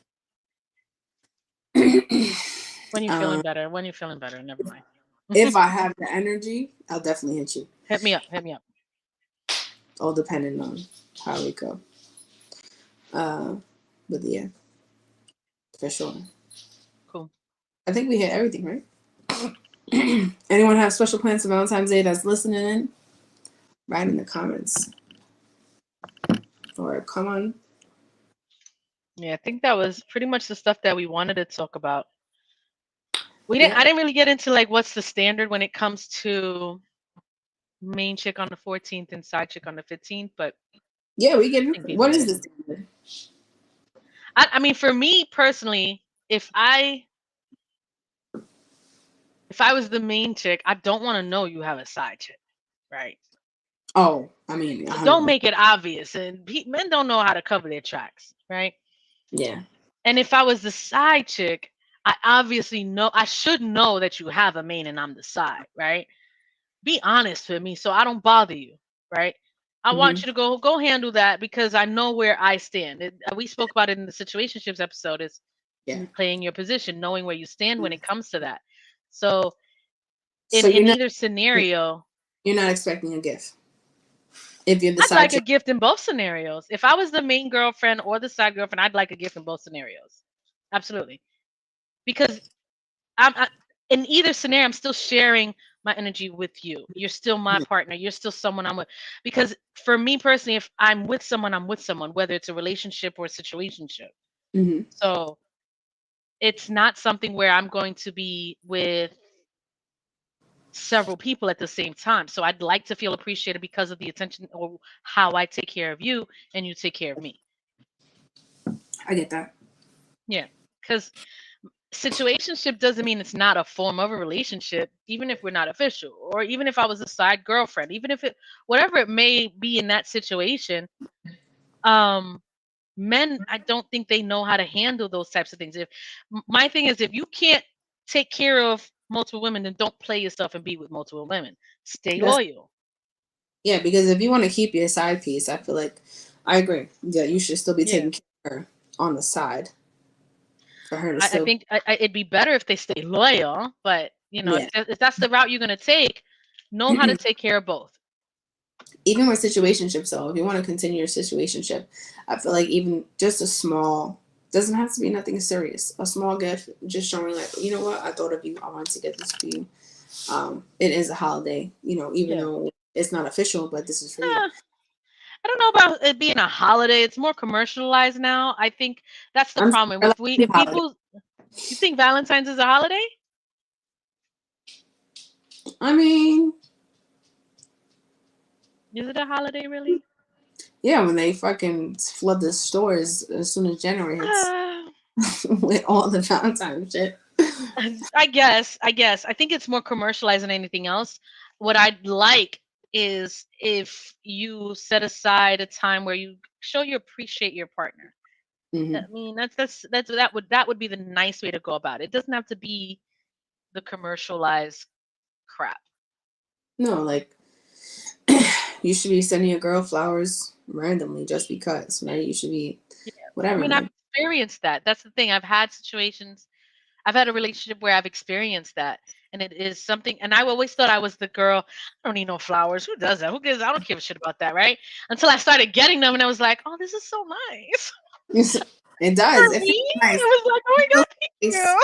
um, When you're feeling better. When you're feeling better. Never mind. if I have the energy, I'll definitely hit you. Hit me up. Hit me up. All depending on how we go. But yeah, for sure. Cool. I think we hit everything, right? Anyone have special plans for Valentine's Day that's listening in? Write in the comments. Or come on. Yeah, I think that was pretty much the stuff that we wanted to talk about. Yeah. I didn't really get into like what's the standard when it comes to main chick on the 14th and side chick on the 15th, but Yeah, we I get think people what get is it. this standard? I mean, for me personally, if I was the main chick, I don't want to know you have a side chick, right? Oh, I mean, So don't 100. make it obvious, and men don't know how to cover their tracks, right? Yeah. And if I was the side chick, I obviously know I should know that you have a main and I'm the side, right? Be honest with me so I don't bother you, right? I want Mm-hmm. you to go handle that because I know where I stand. We spoke about it in the situationships episode. Is Yeah. playing your position, knowing where you stand when it comes to that. So So in either scenario, you're not expecting a gift if you're the I'd side like a chick. gift in both scenarios. If I was the main girlfriend or the side girlfriend, I'd like a gift in both scenarios. Absolutely, because I, in either scenario, I'm still sharing my energy with you. You're still my partner. You're still someone I'm with. Because for me personally, if I'm with someone, I'm with someone, whether it's a relationship or a situationship. Mm-hmm. So it's not something where I'm going to be with several people at the same time. So I'd like to feel appreciated because of the attention or how I take care of you and you take care of me. I get that. Yeah. Because situationship doesn't mean it's not a form of a relationship, even if we're not official, or even if I was a side girlfriend, even if it whatever it may be in that situation. Men, I don't think they know how to handle those types of things. If my thing is, if you can't take care of multiple women, then don't play yourself and be with multiple women. Stay That's loyal. Yeah, because if you want to keep your side piece, I feel like I agree. Yeah, you should still be Yeah. taking care of her on the side for her to I still. think it'd be better if they stay loyal, but Yeah. if that's the route you're gonna take, know how to take care of both. Even with situationships, though, if you want to continue your situationship, I feel like even just a small Doesn't have to be nothing serious. A small gift, just showing like, you know what, I thought of you. I wanted to get this for you. It is a holiday, you know, even though it's not official, but this is for you. I don't know about it being a holiday. It's more commercialized now. I think that's the problem. If people, you think Valentine's is a holiday? I mean, is it a holiday really? Yeah, when they fucking flood the stores as soon as January hits with all the Valentine's shit. I guess. I think it's more commercialized than anything else. What I'd like is if you set aside a time where you show you appreciate your partner. Mm-hmm. I mean, that would be the nice way to go about it. It doesn't have to be the commercialized crap. No, like you should be sending your girl flowers randomly just because, right? You should be whatever. I mean, I've experienced that. That's the thing. I've had situations. I've had a relationship where I've experienced that, and it is something. And I always thought I was the girl. I don't need no flowers. Who does that? Who gives? I don't give a shit about that, right? Until I started getting them, and I was like, "Oh, this is so nice." It does. It feels nice. I was like, "Oh my god, thank you."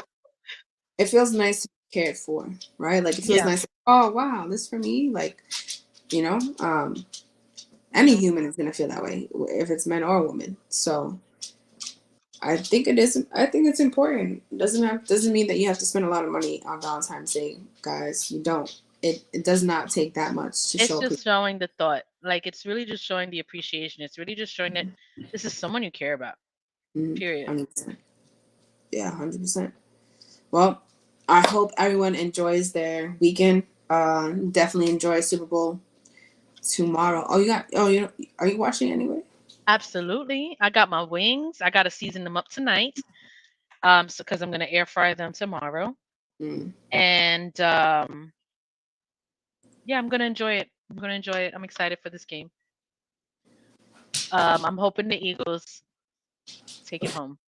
It feels nice to be cared for, right? Like it feels nice. Oh wow, this for me. Like, you know, any human is gonna feel that way, if it's men or women. So I think it is. I think it's important. Doesn't mean that you have to spend a lot of money on Valentine's Day, guys. You don't. It does not take that much to show. It's just showing the thought. Like it's really just showing the appreciation. It's really just showing that this is someone you care about. Period. 100%. Yeah, 100%. Well, I hope everyone enjoys their weekend. Definitely enjoy Super Bowl tomorrow. Are you watching anyway? Absolutely. I got my wings. I got to season them up tonight. So because I'm gonna air fry them tomorrow. And yeah, I'm gonna enjoy it. I'm excited for this game. I'm hoping the Eagles take it home.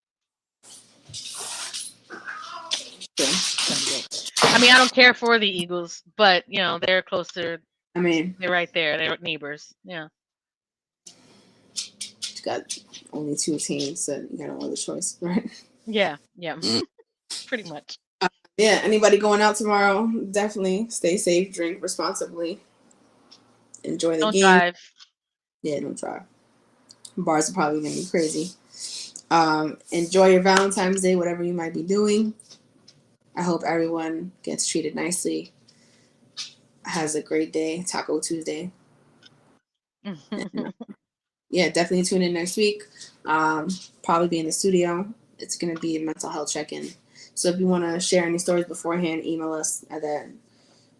I mean, I don't care for the Eagles, but you know they're closer. I mean, they're right there. They're neighbors. Yeah. You got only two teams, so you got no other choice, right? Yeah. Pretty much. Yeah. Anybody going out tomorrow? Definitely stay safe. Drink responsibly. Enjoy the game. Drive. Yeah, don't drive. Bars are probably gonna be crazy. Enjoy your Valentine's Day, whatever you might be doing. I hope everyone gets treated nicely. Has a great day. Taco Tuesday. Yeah, definitely tune in next week. Probably be in the studio. It's going to be a mental health check-in. So if you want to share any stories beforehand, email us at that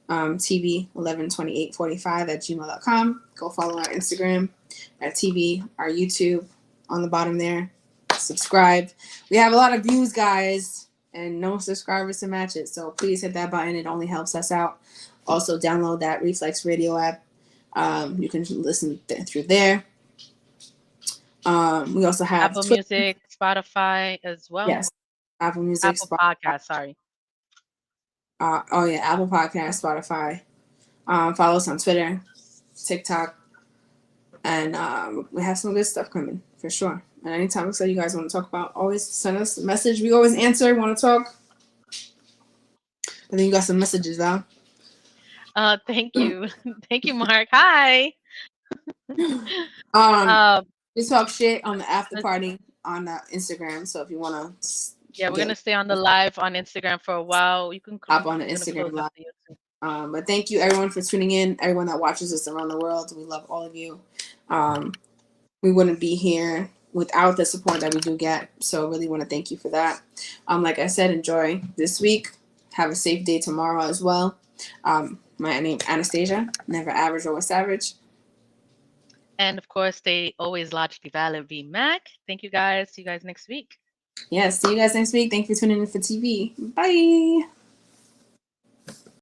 TV112845@gmail.com. Go follow our Instagram at TV, our YouTube on the bottom there. Subscribe. We have a lot of views, guys, and no subscribers to match it. So please hit that button. It only helps us out. Also, download that Reflex radio app. You can listen through there. We also have Apple Music, Spotify as well. Yes, Apple Music, Apple Podcast. Sorry. Apple Podcast, Spotify. Follow us on Twitter, TikTok, and we have some good stuff coming for sure. And any topics that you guys want to talk about, always send us a message. We always answer. Want to talk? I think you got some messages, Val. Thank you, thank you, Mark. Hi. We talk shit on the after party on Instagram. So if you want to, we're gonna stay on the live on Instagram for a while. You can hop on the Instagram live. But thank you everyone for tuning in. Everyone that watches us around the world, we love all of you. We wouldn't be here without the support that we do get. So I really want to thank you for that. Like I said, enjoy this week. Have a safe day tomorrow as well. My name is Anastasia. Never average, always savage. And of course, stay always logically valid. Be Mac. Thank you guys. See you guys next week. Yeah, see you guys next week. Thank you for tuning in for TV. Bye.